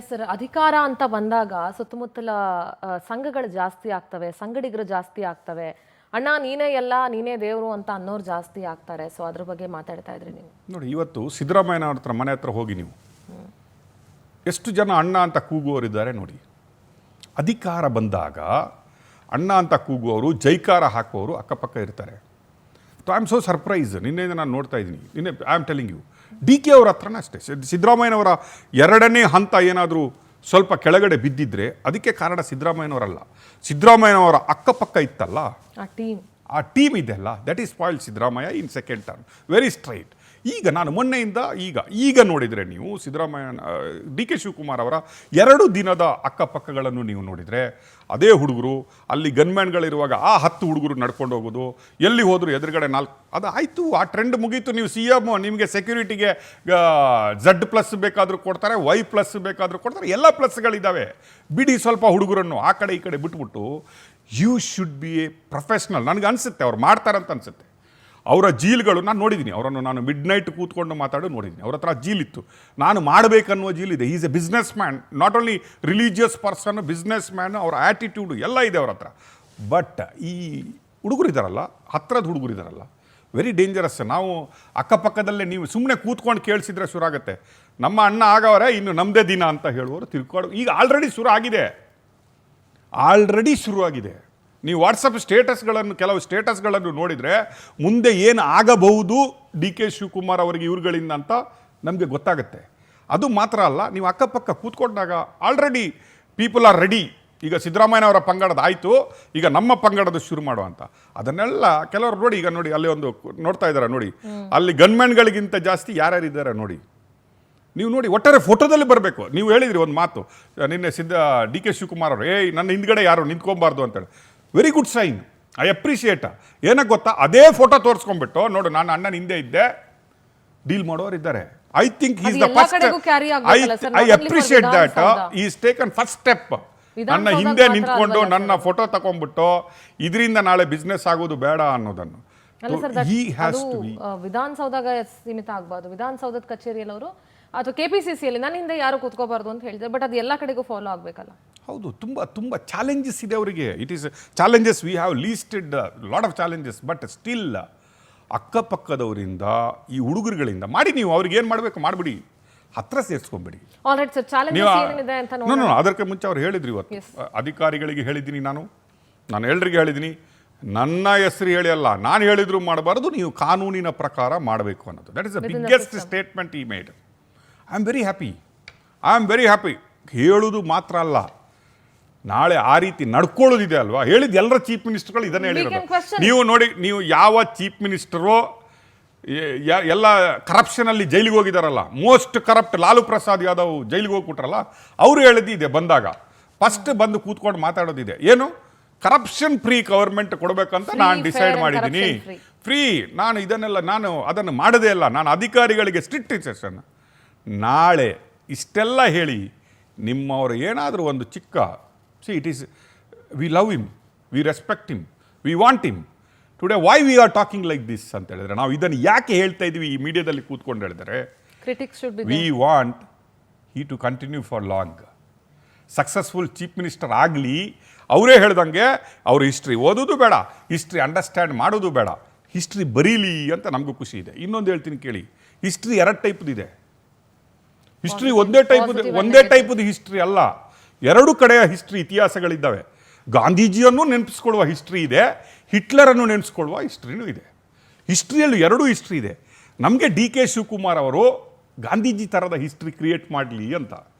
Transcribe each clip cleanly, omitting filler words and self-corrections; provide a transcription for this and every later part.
Sir, ಅಧಿಕಾರ ಅಂತ ಬಂದಾಗ ಸುತ್ತಮುತ್ತಲ ಸಂಘಗಳು ಜಾಸ್ತಿ ಆಗ್ತವೆ, ಸಂಗಡಿಗರು ಜಾಸ್ತಿ ಆಗ್ತವೆ. ಅಣ್ಣ ನೀನೇ ಎಲ್ಲ, ನೀನೇ ದೇವರು ಅಂತ ಅನ್ನೋರು ಜಾಸ್ತಿ ಆಗ್ತಾರೆ. ಸೊ ಅದ್ರ ಬಗ್ಗೆ ಮಾತಾಡ್ತಾ ಇದ್ರಿ ನೀವು. ನೋಡಿ, ಇವತ್ತು ಸಿದ್ದರಾಮಯ್ಯನವ್ರ ಹತ್ರ ಮನೆ ಹತ್ರ ಹೋಗಿ ನೀವು ಎಷ್ಟು ಜನ ಅಣ್ಣ ಅಂತ ಕೂಗುವವರಿದ್ದಾರೆ ನೋಡಿ. ಅಧಿಕಾರ ಬಂದಾಗ ಅಣ್ಣ ಅಂತ ಕೂಗುವವರು, ಜೈಕಾರ ಹಾಕುವವರು ಅಕ್ಕಪಕ್ಕ ಇರ್ತಾರೆ. So I am so surprise. ನಿನ್ನೆಯಿಂದ ನಾನು ನೋಡ್ತಾ ಇದ್ದೀನಿ. ನಿನ್ನೆ I am telling you, D K ಅವ್ರ ಹತ್ರನೇ ಅಷ್ಟೇ. ಸಿದ್ದರಾಮಯ್ಯನವರ ಎರಡನೇ ಹಂತ ಏನಾದರೂ ಸ್ವಲ್ಪ ಕೆಳಗಡೆ ಬಿದ್ದಿದ್ರೆ ಅದಕ್ಕೆ ಕಾರಣ ಸಿದ್ದರಾಮಯ್ಯನವರಲ್ಲ, ಸಿದ್ದರಾಮಯ್ಯನವರ ಅಕ್ಕಪಕ್ಕ ಇತ್ತಲ್ಲ ಆ ಟೀಮ್ ಇದೆಲ್ಲ, that is spoil Siddaramaiah in second term. Very straight. ಈಗ ನಾನು ಮೊನ್ನೆಯಿಂದ ಈಗ ನೋಡಿದರೆ ನೀವು ಸಿದ್ದರಾಮಯ್ಯ ಡಿ ಕೆ ಶಿವಕುಮಾರ್ ಅವರ 2 ದಿನದ ಅಕ್ಕಪಕ್ಕಗಳನ್ನು ನೀವು ನೋಡಿದರೆ ಅದೇ ಹುಡುಗರು ಅಲ್ಲಿ ಗನ್ಮ್ಯಾನ್ಗಳಿರುವಾಗ ಆ 10 ಹುಡುಗರು ನಡ್ಕೊಂಡು ಹೋಗೋದು, ಎಲ್ಲಿ ಹೋದ್ರು ಎದುರುಗಡೆ 4. ಅದು ಆಯಿತು, ಆ ಟ್ರೆಂಡ್ ಮುಗೀತು. ನೀವು ಸಿ ಎಮ್, ನಿಮಗೆ ಸೆಕ್ಯೂರಿಟಿಗೆ Z+ ಬೇಕಾದರೂ ಕೊಡ್ತಾರೆ, Y+ ಬೇಕಾದರೂ ಕೊಡ್ತಾರೆ, ಎಲ್ಲ ಪ್ಲಸ್ಗಳಿದ್ದಾವೆ. ಬಿಡಿ ಸ್ವಲ್ಪ ಹುಡುಗರನ್ನು ಆ ಕಡೆ ಈ ಕಡೆ ಬಿಟ್ಬಿಟ್ಟು you should be a professional. ನನಗೆ ಅನಿಸುತ್ತೆ ಅವ್ರು ಮಾಡ್ತಾರಂತ ಅನಿಸುತ್ತೆ. ಅವರ ಜೀಲ್ಗಳು ನಾನು ನೋಡಿದ್ದೀನಿ, ಅವರನ್ನು ನಾನು ಮಿಡ್ ನೈಟ್ ಕೂತ್ಕೊಂಡು ಮಾತಾಡೋ ನೋಡಿದ್ದೀನಿ. ಅವ್ರ ಹತ್ರ ಜೀಲಿತ್ತು. ನಾನು ಮಾಡಬೇಕನ್ನುವ ಜೀಲಿದೆ. Is a business man, not only religious person, businessman. ಅವರ ಆ್ಯಟಿಟ್ಯೂಡು ಎಲ್ಲ ಇದೆ ಅವ್ರ ಹತ್ರ. ಬಟ್ ಈ ಹುಡುಗರು ಇದ್ದಾರಲ್ಲ, ಹತ್ರದ ಹುಡುಗರು ಇದ್ದಾರಲ್ಲ, ವೆರಿ ಡೇಂಜರಸ್. ನಾವು ಅಕ್ಕಪಕ್ಕದಲ್ಲೇ ನೀವು ಸುಮ್ಮನೆ ಕೂತ್ಕೊಂಡು ಕೇಳಿಸಿದ್ರೆ ಶುರು ಆಗುತ್ತೆ. ನಮ್ಮ ಅಣ್ಣ ಆಗವರೇ, ಇನ್ನು ನಮ್ಮದೇ ದಿನ ಅಂತ ಹೇಳುವವರು ತಿಳ್ಕೊಂಡು ಈಗ ಆಲ್ರೆಡಿ ಶುರು ಆಗಿದೆ. ನೀವು ವಾಟ್ಸಪ್ ಸ್ಟೇಟಸ್ಗಳನ್ನು, ಕೆಲವು ಸ್ಟೇಟಸ್ಗಳನ್ನು ನೋಡಿದರೆ ಮುಂದೆ ಏನು ಆಗಬಹುದು ಡಿ ಕೆ ಶಿವಕುಮಾರ್ ಅವರಿಗೆ ಇವ್ರುಗಳಿಂದ ಅಂತ ನಮಗೆ ಗೊತ್ತಾಗುತ್ತೆ. ಅದು ಮಾತ್ರ ಅಲ್ಲ, ನೀವು ಅಕ್ಕಪಕ್ಕ ಕೂತ್ಕೊಂಡಾಗ ಆಲ್ರೆಡಿ ಪೀಪಲ್ ಆರ್ ರೆಡಿ. ಈಗ ಸಿದ್ದರಾಮಯ್ಯನವರ ಪಂಗಡದ ಆಯಿತು, ಈಗ ನಮ್ಮ ಪಂಗಡದ ಶುರು ಮಾಡುವಂಥ ಅದನ್ನೆಲ್ಲ ಕೆಲವರು ನೋಡಿ. ಈಗ ನೋಡಿ, ಅಲ್ಲಿ ಒಂದು ನೋಡ್ತಾ ಇದ್ದಾರೆ ನೋಡಿ, ಅಲ್ಲಿ ಗನ್ಮ್ಯಾನ್ಗಳಿಗಿಂತ ಜಾಸ್ತಿ ಯಾರ್ಯಾರಿದ್ದಾರೆ ನೋಡಿ. ನೀವು ನೋಡಿ, ಒಟ್ಟಾರೆ ಫೋಟೋದಲ್ಲಿ ಬರಬೇಕು. ನೀವು ಹೇಳಿದ್ರಿ ಒಂದು ಮಾತು ನಿನ್ನೆ ಡಿ ಕೆ ಶಿವಕುಮಾರ್ ಅವರು, ನನ್ನ ಹಿಂದ್ಗಡೆ ಯಾರು ನಿಂತ್ಕೊಬಾರ್ದು ಅಂತೇಳಿ. Very good sign, I appreciate. ಏನಕ್ಕೆ ಗೊತ್ತಾ, ಅದೇ ಫೋಟೋ ತೋರಿಸ್ಕೊಂಡ್ಬಿಟ್ಟು ನೋಡು ನಾನು ಅಣ್ಣನ ಹಿಂದೆ ಇದ್ದೆ, ಡೀಲ್ ಮಾಡೋರು ಇದ್ದಾರೆ. I think is the first. I appreciate that is taken first step. ನನ್ನ ಹಿಂದೆ ನಿಂತ್ಕೊಂಡು ನನ್ನ ಫೋಟೋ ತಗೊಂಡ್ಬಿಟ್ಟು ಇದರಿಂದ ನಾಳೆ ಬಿಸ್ನೆಸ್ ಆಗೋದು ಬೇಡ ಅನ್ನೋದನ್ನು. ವಿಧಾನಸೌಧಗ ಸೀಮಿತ ಆಗಬಾರ್ದು, ವಿಧಾನಸೌಧದ ಕಚೇರಿಯಲ್ಲಿ ಅವರು ಅಥವಾ KPCCಯಲ್ಲಿ ನನ್ನ ಹಿಂದೆ ಯಾರು ಕೂತ್ಕೋಬಾರ್ದು ಅಂತ ಹೇಳಿದ್ರೆ, ಬಟ್ ಅದು ಎಲ್ಲ ಕಡೆಗೂ ಫಾಲೋ ಆಗಬೇಕಲ್ಲ. ಹೌದು, ತುಂಬ ಚಾಲೆಂಜಸ್ ಇದೆ ಅವರಿಗೆ. It is challenges, we have listed lot of challenges. But still ಅಕ್ಕಪಕ್ಕದವರಿಂದ, ಈ ಹುಡುಗರುಗಳಿಂದ ಮಾಡಿ. ನೀವು ಅವ್ರಿಗೆ ಏನು ಮಾಡಬೇಕು ಮಾಡಿಬಿಡಿ, ಹತ್ರ ಸೇರಿಸ್ಕೊಂಬಿಡಿ. ಅದಕ್ಕೆ ಮುಂಚೆ ಅವ್ರು ಹೇಳಿದ್ರು, ಇವತ್ತು ಅಧಿಕಾರಿಗಳಿಗೆ ಹೇಳಿದ್ದೀನಿ, ನಾನು ಎಲ್ರಿಗೆ ಹೇಳಿದ್ದೀನಿ, ನನ್ನ ಹೆಸರು ಹೇಳಿ ಅಲ್ಲ, ನಾನು ಹೇಳಿದ್ರು ಮಾಡಬಾರ್ದು, ನೀವು ಕಾನೂನಿನ ಪ್ರಕಾರ ಮಾಡಬೇಕು ಅನ್ನೋದು. That is the biggest statement he made. I am very happy. ಹೇಳೋದು ಮಾತ್ರ ಅಲ್ಲ, ನಾಳೆ ಆ ರೀತಿ ನಡ್ಕೊಳ್ಳೋದಿದೆ ಅಲ್ವಾ. ಹೇಳಿದ್ದು ಎಲ್ಲರ ಚೀಫ್ ಮಿನಿಸ್ಟರ್ಗಳು ಇದನ್ನೇ ಹೇಳಿರೋದು. ನೀವು ನೋಡಿ, ನೀವು ಯಾವ ಚೀಫ್ ಮಿನಿಸ್ಟರು ಎಲ್ಲ ಕರಪ್ಷನಲ್ಲಿ ಜೈಲಿಗೆ ಹೋಗಿದಾರಲ್ಲ, ಮೋಸ್ಟ್ ಕರಪ್ಟ್ ಲಾಲು ಪ್ರಸಾದ್ ಯಾದವ್ ಜೈಲಿಗೆ ಹೋಗ್ಬಿಟ್ರಲ್ಲ, ಅವರು ಹೇಳಿದ್ದಿದೆ. ಬಂದಾಗ ಫಸ್ಟ್ ಬಂದು ಕೂತ್ಕೊಂಡು ಮಾತಾಡೋದಿದೆ, ಏನು ಕರಪ್ಷನ್ ಫ್ರೀ ಗವರ್ಮೆಂಟ್ ಕೊಡಬೇಕಂತ ನಾನು ಡಿಸೈಡ್ ಮಾಡಿದ್ದೀನಿ. ಫ್ರೀ ನಾನು ಅದನ್ನು ಮಾಡದೇ ಇಲ್ಲ. ನಾನು ಅಧಿಕಾರಿಗಳಿಗೆ ಸ್ಟ್ರಿಕ್ಟ್ ಇನ್ಸ್ಟ್ರಕ್ಷನ್. ನಾಳೆ ಇಷ್ಟೆಲ್ಲ ಹೇಳಿ ನಿಮ್ಮವರು ಏನಾದರೂ ಒಂದು ಚಿಕ್ಕ it is, we love him, we respect him, we want him. Today why we are talking like this ಅಂತ ಹೇಳಿದ್ರೆ, ನಾವು ಇದನ್ನು ಯಾಕೆ ಹೇಳ್ತಾ ಇದ್ದೀವಿ ಈ ಮೀಡಿಯಾದಲ್ಲಿ ಕೂತ್ಕೊಂಡು ಹೇಳಿದರೆ, we want he to continue for long. Successful chief minister ಆಗಲಿ. ಅವರೇ ಹೇಳ್ದಂಗೆ ಅವರು ಹಿಸ್ಟ್ರಿ ಓದೋದು ಬೇಡ, ಹಿಸ್ಟ್ರಿ ಅಂಡರ್ಸ್ಟ್ಯಾಂಡ್ ಮಾಡೋದು ಬೇಡ, ಹಿಸ್ಟ್ರಿ ಬರೀಲಿ ಅಂತ ನಮಗೂ ಖುಷಿ ಇದೆ. ಇನ್ನೊಂದು ಹೇಳ್ತೀನಿ ಕೇಳಿ, ಹಿಸ್ಟ್ರಿ 2 ಟೈಪ್ದಿದೆ. ಹಿಸ್ಟ್ರಿ ಒಂದೇ ಟೈಪ್ದು ಹಿಸ್ಟ್ರಿ ಅಲ್ಲ, 2 ಕಡೆಯ ಹಿಸ್ಟ್ರಿ ಇತಿಹಾಸಗಳಿದ್ದಾವೆ. ಗಾಂಧೀಜಿಯನ್ನು ನೆನಪಿಸ್ಕೊಳ್ಳುವ ಹಿಸ್ಟ್ರಿ ಇದೆ, ಹಿಟ್ಲರನ್ನು ನೆನೆಸ್ಕೊಳ್ಳುವ ಹಿಸ್ಟ್ರಿನೂ ಇದೆ. ಹಿಸ್ಟ್ರಿಯಲ್ಲಿ 2 ಹಿಸ್ಟ್ರಿ ಇದೆ. ನಮಗೆ ಡಿ ಕೆ ಶಿವಕುಮಾರ್ ಅವರು ಗಾಂಧೀಜಿ ಥರದ ಹಿಸ್ಟ್ರಿ ಕ್ರಿಯೇಟ್ ಮಾಡಲಿ ಅಂತ,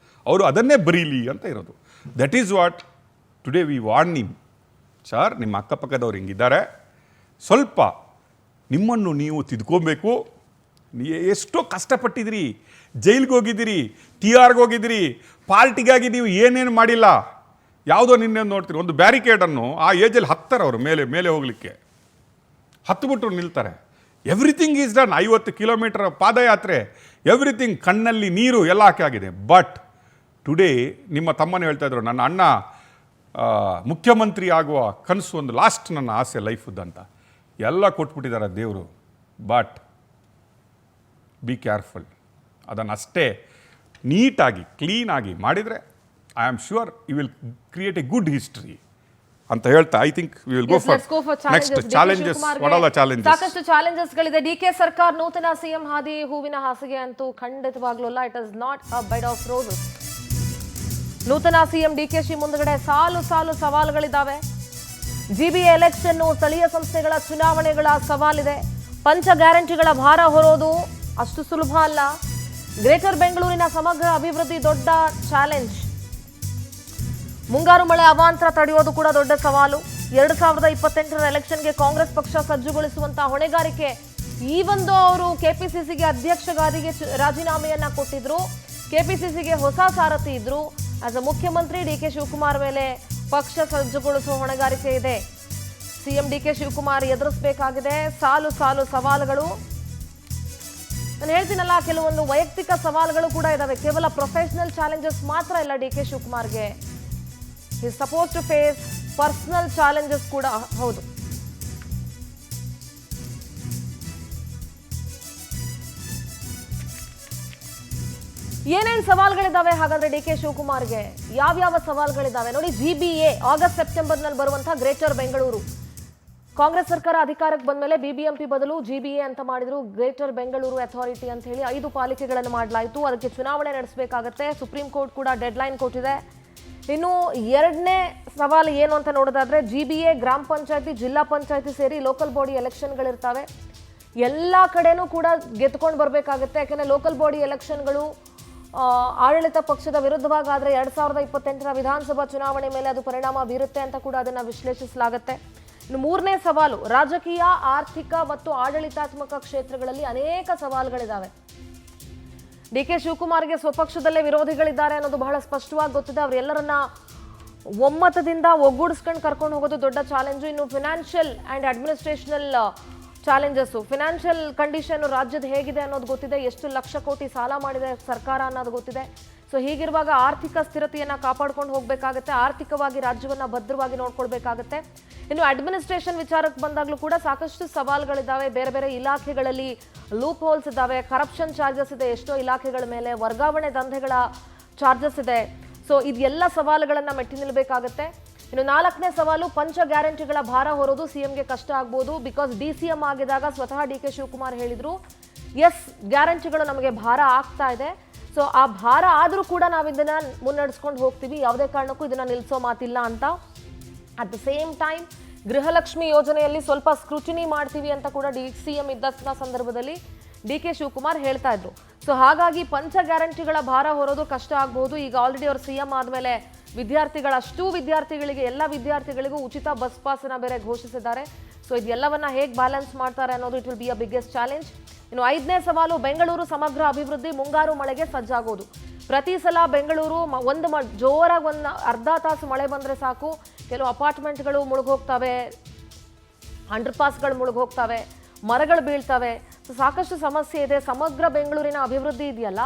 ಅವರು ಅದನ್ನೇ ಬರೀಲಿ ಅಂತ ಇರೋದು. That is what today we warn him. Sir, ನಿಮ್ಮ ಅಕ್ಕಪಕ್ಕದವ್ರು ಹಿಂಗಿದ್ದಾರೆ, ಸ್ವಲ್ಪ ನಿಮ್ಮನ್ನು ನೀವು ತಿದ್ಕೊಬೇಕು. ಎಷ್ಟೋ ಕಷ್ಟಪಟ್ಟಿದ್ದೀರಿ, ಜೈಲಿಗೆ ಹೋಗಿದ್ದೀರಿ, TRಗೆ ಹೋಗಿದ್ದೀರಿ, ಪಾರ್ಟಿಗಾಗಿ ನೀವು ಏನೇನು ಮಾಡಿಲ್ಲ. ಯಾವುದೋ ನಿನ್ನೆ ನೋಡ್ತೀರಿ, ಒಂದು ಬ್ಯಾರಿಕೇಡನ್ನು ಆ ಏಜಲ್ಲಿ ಹತ್ತಾರೆ ಅವರು, ಮೇಲೆ ಹೋಗಲಿಕ್ಕೆ ಹತ್ತುಬಿಟ್ರು ನಿಲ್ತಾರೆ. Everything is done. 50 ಕಿಲೋಮೀಟರ್ ಪಾದಯಾತ್ರೆ, ಎವ್ರಿಥಿಂಗ್, ಕಣ್ಣಲ್ಲಿ ನೀರು ಎಲ್ಲ ಆಗಿದೆ. ಬಟ್ ಟುಡೇ ನಿಮ್ಮ ತಮ್ಮನೇ ಹೇಳ್ತಾ ಇದ್ರು, ನನ್ನ ಅಣ್ಣ ಮುಖ್ಯಮಂತ್ರಿ ಆಗುವ ಕನಸು ಒಂದು ಲಾಸ್ಟ್ ನನ್ನ ಆಸೆ ಲೈಫದ್ದು ಅಂತ. ಎಲ್ಲ ಕೊಟ್ಬಿಟ್ಟಿದ್ದಾರೆ ದೇವರು. But be careful. ಅದನ್ನು ಅಷ್ಟೇ ನೀಟಾಗಿ ಕ್ಲೀನಾಗಿ ಮಾಡಿದರೆ I am sure you will create a good history ಅಂತ ಹೇಳ್ತಾ I think we will go for next challenges. What are the challenges? ಸಾಕಷ್ಟು ಚಾಲೆಂಜಸ್ ಗಳಿದೆ. ಡಿಕೆ ಸರ್ಕಾರ ನೂತನ ಸಿಎಂ ಹಾದಿ ಹೂವಿನ ಹಾಸಿಗೆ ಅಂತೂ ಖಂಡಿತವಾಗ್ಲೂ ಅಲ್ಲ. It is not a bed of roses. ನೂತನ ಸಿಎಂ ಡಿಕೆಶಿ ಮುಂದುಗಡೆ ಸಾಲು ಸಾಲು ಸವಾಲುಗಳಿದ್ದಾವೆ. ಜಿಬಿಎ ಎಲೆಕ್ಷನ್, ಸ್ಥಳೀಯ ಸಂಸ್ಥೆಗಳ ಚುನಾವಣೆಗಳ ಸವಾಲಿದೆ. ಪಂಚ ಗ್ಯಾರಂಟಿಗಳ ಭಾರ ಹೊರೋದು ಅಷ್ಟು ಸುಲಭ ಅಲ್ಲ. ಗ್ರೇಟರ್ ಬೆಂಗಳೂರಿನ ಸಮಗ್ರ ಅಭಿವೃದ್ಧಿ ದೊಡ್ಡ ಚಾಲೆಂಜ್. ಮುಂಗಾರು ಮಳೆ ಅವಾಂತರ ತಡೆಯೋದು ಕೂಡ ದೊಡ್ಡ ಸವಾಲು. 2028ರ ಎಲೆಕ್ಷನ್ಗೆ ಕಾಂಗ್ರೆಸ್ ಪಕ್ಷ ಸಜ್ಜುಗೊಳಿಸುವಂತಹ ಹೊಣೆಗಾರಿಕೆ. ಈ ಒಂದು ಅವರು ಕೆಪಿಸಿಸಿಗೆ ಅಧ್ಯಕ್ಷ ಗಾದಿಗೆ ರಾಜೀನಾಮೆಯನ್ನ ಕೊಟ್ಟಿದ್ರು. ಕೆಪಿಸಿಸಿಗೆ ಹೊಸ ಸಾರಥಿ ಇದ್ರು. ಆಸ್ ಅ ಮುಖ್ಯಮಂತ್ರಿ ಡಿಕೆ ಶಿವಕುಮಾರ್ ಮೇಲೆ ಪಕ್ಷ ಸಜ್ಜುಗೊಳಿಸುವ ಹೊಣೆಗಾರಿಕೆ ಇದೆ. ಸಿಎಂ ಡಿಕೆ ಶಿವಕುಮಾರ್ ಎದುರಿಸಬೇಕಾಗಿದೆ ಸಾಲು ಸಾಲು ಸವಾಲುಗಳು. ನಾನು ಹೇಳ್ತೀನಲ್ಲ, ಕೆಲವೊಂದು ವೈಯಕ್ತಿಕ ಸವಾಲುಗಳು ಕೂಡ ಇದಾವೆ. ಕೇವಲ ಪ್ರೊಫೆಷನಲ್ ಚಾಲೆಂಜಸ್ ಮಾತ್ರ ಇಲ್ಲ DK ಶಿವಕುಮಾರ್ಗೆ. he is supposed to face personal challenges ಕೂಡ ಹೌದು. ಏನೇನ್ ಸವಾಲುಗಳಿದಾವೆ ಹಾಗಾದ್ರೆ ಡಿಕೆ ಶಿವಕುಮಾರ್ಗೆ? ಯಾವ್ಯಾವ ಸವಾಲುಗಳಿದಾವೆ ನೋಡಿ. ಜಿಬಿಎ ಆಗಸ್ಟ್ ಸೆಪ್ಟೆಂಬರ್ ನಲ್ಲಿ ಬರುವಂತಹ ಗ್ರೇಟರ್ ಬೆಂಗಳೂರು. ಕಾಂಗ್ರೆಸ್ ಸರ್ಕಾರ ಅಧಿಕಾರಕ್ಕೆ ಬಂದ್ಮೇಲೆ ಬಿಬಿಎಂಪಿ ಬದಲು ಜಿಬಿಎ ಅಂತ ಮಾಡಿದ್ರು. ಗ್ರೇಟರ್ ಬೆಂಗಳೂರು ಅಥಾರಿಟಿ ಅಂತ ಹೇಳಿ 5 ಪಾಲಿಕೆಗಳನ್ನು ಮಾಡಲಾಯಿತು. ಅದಕ್ಕೆ ಚುನಾವಣೆ ನಡೆಸಬೇಕಾಗತ್ತೆ. ಸುಪ್ರೀಂ ಕೋರ್ಟ್ ಕೂಡ ಡೆಡ್ಲೈನ್ ಕೊಟ್ಟಿದೆ. ಇನ್ನು ಎರಡನೇ ಸವಾಲು ಏನು ಅಂತ ನೋಡೋದಾದ್ರೆ, ಜಿಬಿಎ, ಗ್ರಾಮ ಪಂಚಾಯತಿ, ಜಿಲ್ಲಾ ಪಂಚಾಯತಿ ಸೇರಿ ಲೋಕಲ್ ಬಾಡಿ ಎಲೆಕ್ಷನ್ಗಳಿರ್ತವೆ. ಎಲ್ಲ ಕಡೆನೂ ಕೂಡ ಗೆದ್ಕೊಂಡು ಬರಬೇಕಾಗುತ್ತೆ. ಯಾಕೆಂದರೆ ಲೋಕಲ್ ಬಾಡಿ ಎಲೆಕ್ಷನ್ಗಳು ಆಡಳಿತ ಪಕ್ಷದ ವಿರುದ್ಧವಾಗಾದರೆ 2028ರ ವಿಧಾನಸಭಾ ಚುನಾವಣೆ ಮೇಲೆ ಅದು ಪರಿಣಾಮ ಬೀರುತ್ತೆ ಅಂತ ಕೂಡ ಅದನ್ನು ವಿಶ್ಲೇಷಿಸಲಾಗುತ್ತೆ. ಇನ್ನು ಮೂರನೇ ಸವಾಲು, ರಾಜಕೀಯ, ಆರ್ಥಿಕ ಮತ್ತು ಆಡಳಿತಾತ್ಮಕ ಕ್ಷೇತ್ರಗಳಲ್ಲಿ ಅನೇಕ ಸವಾಲುಗಳಿದ್ದಾವೆ. ಡಿಕೆ ಶಿವಕುಮಾರ್ಗೆ ಸ್ವಪಕ್ಷದಲ್ಲೇ ವಿರೋಧಿಗಳಿದ್ದಾರೆ ಅನ್ನೋದು ಬಹಳ ಸ್ಪಷ್ಟವಾಗಿ ಗೊತ್ತಿದೆ. ಅವರೆಲ್ಲರನ್ನ ಒಮ್ಮತದಿಂದ ಒಗ್ಗೂಡಿಸ್ಕೊಂಡು ಕರ್ಕೊಂಡು ಹೋಗೋದು ದೊಡ್ಡ ಚಾಲೆಂಜು. ಇನ್ನು financial and administrational challenges. Financial condition ರಾಜ್ಯದ ಹೇಗಿದೆ ಅನ್ನೋದು ಗೊತ್ತಿದೆ. ಎಷ್ಟು ಲಕ್ಷ ಕೋಟಿ ಸಾಲ ಮಾಡಿದೆ ಸರ್ಕಾರ ಅನ್ನೋದು ಗೊತ್ತಿದೆ. ಸೊ ಹೀಗಿರುವಾಗ ಆರ್ಥಿಕ ಸ್ಥಿರತೆಯನ್ನು ಕಾಪಾಡ್ಕೊಂಡು ಹೋಗಬೇಕಾಗತ್ತೆ. ಆರ್ಥಿಕವಾಗಿ ರಾಜ್ಯವನ್ನು ಭದ್ರವಾಗಿ ನೋಡ್ಕೊಳ್ಬೇಕಾಗತ್ತೆ. ಇನ್ನು ಅಡ್ಮಿನಿಸ್ಟ್ರೇಷನ್ ವಿಚಾರಕ್ಕೆ ಬಂದಾಗಲೂ ಕೂಡ ಸಾಕಷ್ಟು ಸವಾಲುಗಳಿದ್ದಾವೆ. ಬೇರೆ ಬೇರೆ ಇಲಾಖೆಗಳಲ್ಲಿ ಲೂಪ್ ಹೋಲ್ಸ್ ಇದ್ದಾವೆ. ಕರಪ್ಷನ್ ಚಾರ್ಜಸ್ ಇದೆ ಎಷ್ಟೋ ಇಲಾಖೆಗಳ ಮೇಲೆ. ವರ್ಗಾವಣೆ ದಂಧೆಗಳ ಚಾರ್ಜಸ್ ಇದೆ. ಸೊ ಇದೆಲ್ಲ ಸವಾಲುಗಳನ್ನು ಮೆಟ್ಟಿ ನಿಲ್ಲಬೇಕಾಗತ್ತೆ. ಇನ್ನು 4ನೇ ಸವಾಲು, ಪಂಚ ಗ್ಯಾರಂಟಿಗಳ ಭಾರ ಹೊರೋದು ಸಿಎಂಗೆ ಕಷ್ಟ ಆಗ್ಬೋದು. ಬಿಕಾಸ್ DCM ಆಗಿದಾಗ ಸ್ವತಃ ಡಿಕೆ ಶಿವಕುಮಾರ್ ಹೇಳಿದ್ರು, ಎಸ್ ಗ್ಯಾರಂಟಿಗಳು ನಮಗೆ ಭಾರ ಆಗ್ತಾ ಇದೆ. ಸೊ ಆ ಭಾರ ಆದರೂ ಕೂಡ ನಾವು ಇದನ್ನ ಮುನ್ನಡೆಸ್ಕೊಂಡು ಹೋಗ್ತೀವಿ, ಯಾವುದೇ ಕಾರಣಕ್ಕೂ ಇದನ್ನ ನಿಲ್ಲಿಸೋ ಮಾತಿಲ್ಲ ಅಂತ. At the same time Gruhalakshmi ಯೋಜನೆಯಲ್ಲಿ ಸ್ವಲ್ಪ ಸ್ಕ್ರೂಟಿನಿ ಮಾಡ್ತೀವಿ ಅಂತ ಕೂಡ CM ಇದ್ದ ಸಂದರ್ಭದಲ್ಲಿ ಡಿಕೆ ಶಿವಕುಮಾರ್ ಹೇಳ್ತಾ ಇದ್ರು. ಸೊ ಹಾಗಾಗಿ ಪಂಚ ಗ್ಯಾರಂಟಿಗಳ ಭಾರ ಹೊರೋದು ಕಷ್ಟ ಆಗ್ಬಹುದು. ಈಗ ಆಲ್ರೆಡಿ ಅವರು CM ಆದಮೇಲೆ ವಿದ್ಯಾರ್ಥಿಗಳಿಗೆ ಎಲ್ಲ ವಿದ್ಯಾರ್ಥಿಗಳಿಗೂ ಉಚಿತ ಬಸ್ ಪಾಸನ್ನ ಬೇರೆ ಘೋಷಿಸಿದ್ದಾರೆ. ಸೊ ಇದೆಲ್ಲವನ್ನ ಹೇಗೆ ಬ್ಯಾಲೆನ್ಸ್ ಮಾಡ್ತಾರೆ ಅನ್ನೋದು it will be a biggest challenge. ಇನ್ನು 5ನೇ ಸವಾಲು, ಬೆಂಗಳೂರು ಸಮಗ್ರ ಅಭಿವೃದ್ಧಿ, ಮುಂಗಾರು ಮಳೆಗೆ ಸಜ್ಜಾಗೋದು. ಪ್ರತಿ ಸಲ ಬೆಂಗಳೂರು ಜೋರಾಗಿ ಒಂದು ಅರ್ಧ ತಾಸು ಮಳೆ ಬಂದರೆ ಸಾಕು, ಕೆಲವು ಅಪಾರ್ಟ್ಮೆಂಟ್ಗಳು ಮುಳುಗೋಗ್ತವೆ, ಅಂಡರ್ಪಾಸ್ಗಳು ಮುಳುಗೋಗ್ತವೆ, ಮರಗಳು ಬೀಳ್ತವೆ. ಸೊ ಸಾಕಷ್ಟು ಸಮಸ್ಯೆ ಇದೆ. ಸಮಗ್ರ ಬೆಂಗಳೂರಿನ ಅಭಿವೃದ್ಧಿ ಇದೆಯಲ್ಲ,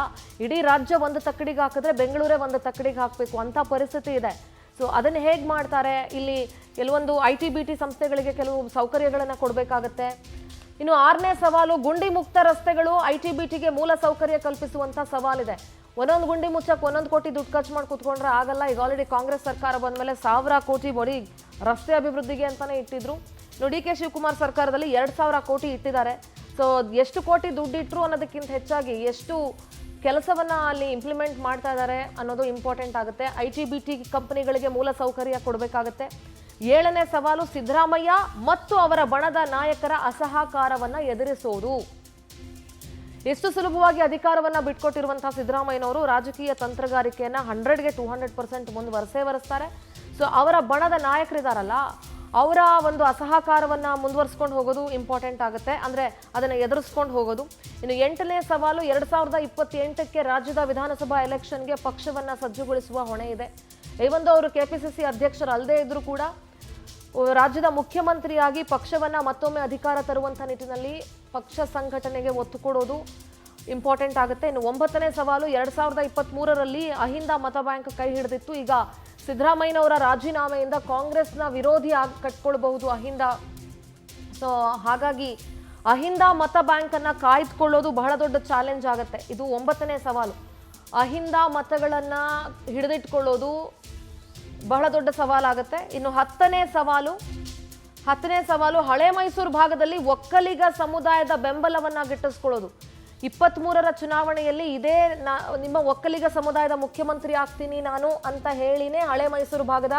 ಇಡೀ ರಾಜ್ಯ ಒಂದು ತಕ್ಕಡಿಗೆ ಹಾಕಿದ್ರೆ ಬೆಂಗಳೂರೇ ಒಂದು ತಕ್ಕಡಿಗೆ ಹಾಕಬೇಕು ಅಂತ ಪರಿಸ್ಥಿತಿ ಇದೆ. ಸೊ ಅದನ್ನು ಹೇಗೆ ಮಾಡ್ತಾರೆ? ಇಲ್ಲಿ ಕೆಲವೊಂದು IT-BT ಸಂಸ್ಥೆಗಳಿಗೆ ಕೆಲವು ಸೌಕರ್ಯಗಳನ್ನು ಕೊಡಬೇಕಾಗತ್ತೆ. ಇನ್ನು 6ನೇ ಸವಾಲು, ಗುಂಡಿ ಮುಕ್ತ ರಸ್ತೆಗಳು, IT-BTಗೆ ಮೂಲ ಸೌಕರ್ಯ ಕಲ್ಪಿಸುವಂಥ ಸವಾಲಿದೆ. ಒಂದೊಂದು ಗುಂಡಿ ಮುಚ್ಚಕ್ಕೆ 1 ಕೋಟಿ ದುಡ್ಡು ಖರ್ಚು ಮಾಡಿ ಕೂತ್ಕೊಂಡ್ರೆ ಆಗಲ್ಲ. ಈಗ ಆಲ್ರೆಡಿ ಕಾಂಗ್ರೆಸ್ ಸರ್ಕಾರ ಬಂದಮೇಲೆ 1000 ಕೋಟಿ ಬರೀ ರಸ್ತೆ ಅಭಿವೃದ್ಧಿಗೆ ಅಂತಾನೆ ಇಟ್ಟಿದ್ರು. ಡಿಕೆ ಶಿವಕುಮಾರ್ ಸರ್ಕಾರದಲ್ಲಿ 2000 ಕೋಟಿ ಇಟ್ಟಿದ್ದಾರೆ. ಸೊ ಎಷ್ಟು ಕೋಟಿ ದುಡ್ಡು ಇಟ್ಟರು ಅನ್ನೋದಕ್ಕಿಂತ ಹೆಚ್ಚಾಗಿ ಎಷ್ಟು ಕೆಲಸವನ್ನ ಅಲ್ಲಿ ಇಂಪ್ಲಿಮೆಂಟ್ ಮಾಡ್ತಾ ಇದ್ದಾರೆ ಅನ್ನೋದು ಇಂಪಾರ್ಟೆಂಟ್ ಆಗುತ್ತೆ. IT-BT ಕಂಪನಿಗಳಿಗೆ ಮೂಲ ಸೌಕರ್ಯ ಕೊಡಬೇಕಾಗತ್ತೆ. 7ನೇ ಸವಾಲು, ಸಿದ್ದರಾಮಯ್ಯ ಮತ್ತು ಅವರ ಬಣದ ನಾಯಕರ ಅಸಹಕಾರವನ್ನ ಎದುರಿಸೋದು. ಎಷ್ಟು ಸುಲಭವಾಗಿ ಅಧಿಕಾರವನ್ನ ಬಿಟ್ಕೊಟ್ಟಿರುವಂತಹ ಸಿದ್ದರಾಮಯ್ಯನವರು ರಾಜಕೀಯ ತಂತ್ರಗಾರಿಕೆಯನ್ನ 100ಗೆ 200% ಮುಂದುವರಿಸ್ತಾರೆ. ಸೊ ಅವರ ಬಣದ ನಾಯಕರಿದಾರಲ್ಲ, ಅವರ ಒಂದು ಅಸಹಕಾರವನ್ನ ಮುಂದುವರಿಸ್ಕೊಂಡು ಹೋಗೋದು ಇಂಪಾರ್ಟೆಂಟ್ ಆಗುತ್ತೆ. ಅಂದ್ರೆ ಅದನ್ನ ಎದುರಿಸ್ಕೊಂಡು ಹೋಗೋದು. ಇನ್ನು 8ನೇ ಸವಾಲು, 2028ಕ್ಕೆ ರಾಜ್ಯದ ವಿಧಾನಸಭಾ ಎಲೆಕ್ಷನ್ಗೆ ಪಕ್ಷವನ್ನ ಸಜ್ಜುಗೊಳಿಸುವ ಹೊಣೆ ಇದೆ. ಒಂದು ಅವರು KPCC ಅಧ್ಯಕ್ಷರಲ್ಲದೆ ಇದ್ರೂ ಕೂಡ ರಾಜ್ಯದ ಮುಖ್ಯಮಂತ್ರಿಯಾಗಿ ಪಕ್ಷವನ್ನ ಮತ್ತೊಮ್ಮೆ ಅಧಿಕಾರ ತರುವಂಥ ನಿಟ್ಟಿನಲ್ಲಿ ಪಕ್ಷ ಸಂಘಟನೆಗೆ ಒತ್ತು ಕೊಡೋದು ಇಂಪಾರ್ಟೆಂಟ್ ಆಗುತ್ತೆ. ಇನ್ನು 9ನೇ ಸವಾಲು, 2023ರಲ್ಲಿ ಅಹಿಂದ ಮತ ಬ್ಯಾಂಕ್ ಕೈ ಹಿಡಿದಿತ್ತು. ಈಗ ಸಿದ್ದರಾಮಯ್ಯನವರ ರಾಜೀನಾಮೆಯಿಂದ ಕಾಂಗ್ರೆಸ್ನ ವಿರೋಧಿ ಆಗಿ ಕಟ್ಕೊಳ್ಬಹುದು ಅಹಿಂದ. ಸೊ ಹಾಗಾಗಿ ಅಹಿಂದ ಮತ ಬ್ಯಾಂಕ್ ಅನ್ನ ಕಾಯ್ದುಕೊಳ್ಳೋದು ಬಹಳ ದೊಡ್ಡ ಚಾಲೆಂಜ್ ಆಗುತ್ತೆ. ಇದು 9ನೇ ಸವಾಲು. ಅಹಿಂದ ಮತಗಳನ್ನ ಹಿಡಿದಿಟ್ಕೊಳ್ಳೋದು ಬಹಳ ದೊಡ್ಡ ಸವಾಲಾಗುತ್ತೆ. ಇನ್ನು ಹತ್ತನೇ ಸವಾಲು ಹಳೆ ಮೈಸೂರು ಭಾಗದಲ್ಲಿ ಒಕ್ಕಲಿಗ ಸಮುದಾಯದ ಬೆಂಬಲವನ್ನ ಗಿಟ್ಟಿಸ್ಕೊಳ್ಳೋದು. 23ರ ಚುನಾವಣೆಯಲ್ಲಿ ಇದೇ ನಿಮ್ಮ ಒಕ್ಕಲಿಗ ಸಮುದಾಯದ ಮುಖ್ಯಮಂತ್ರಿ ಆಗ್ತೀನಿ ನಾನು ಅಂತ ಹೇಳಿನೇ ಹಳೆ ಮೈಸೂರು ಭಾಗದ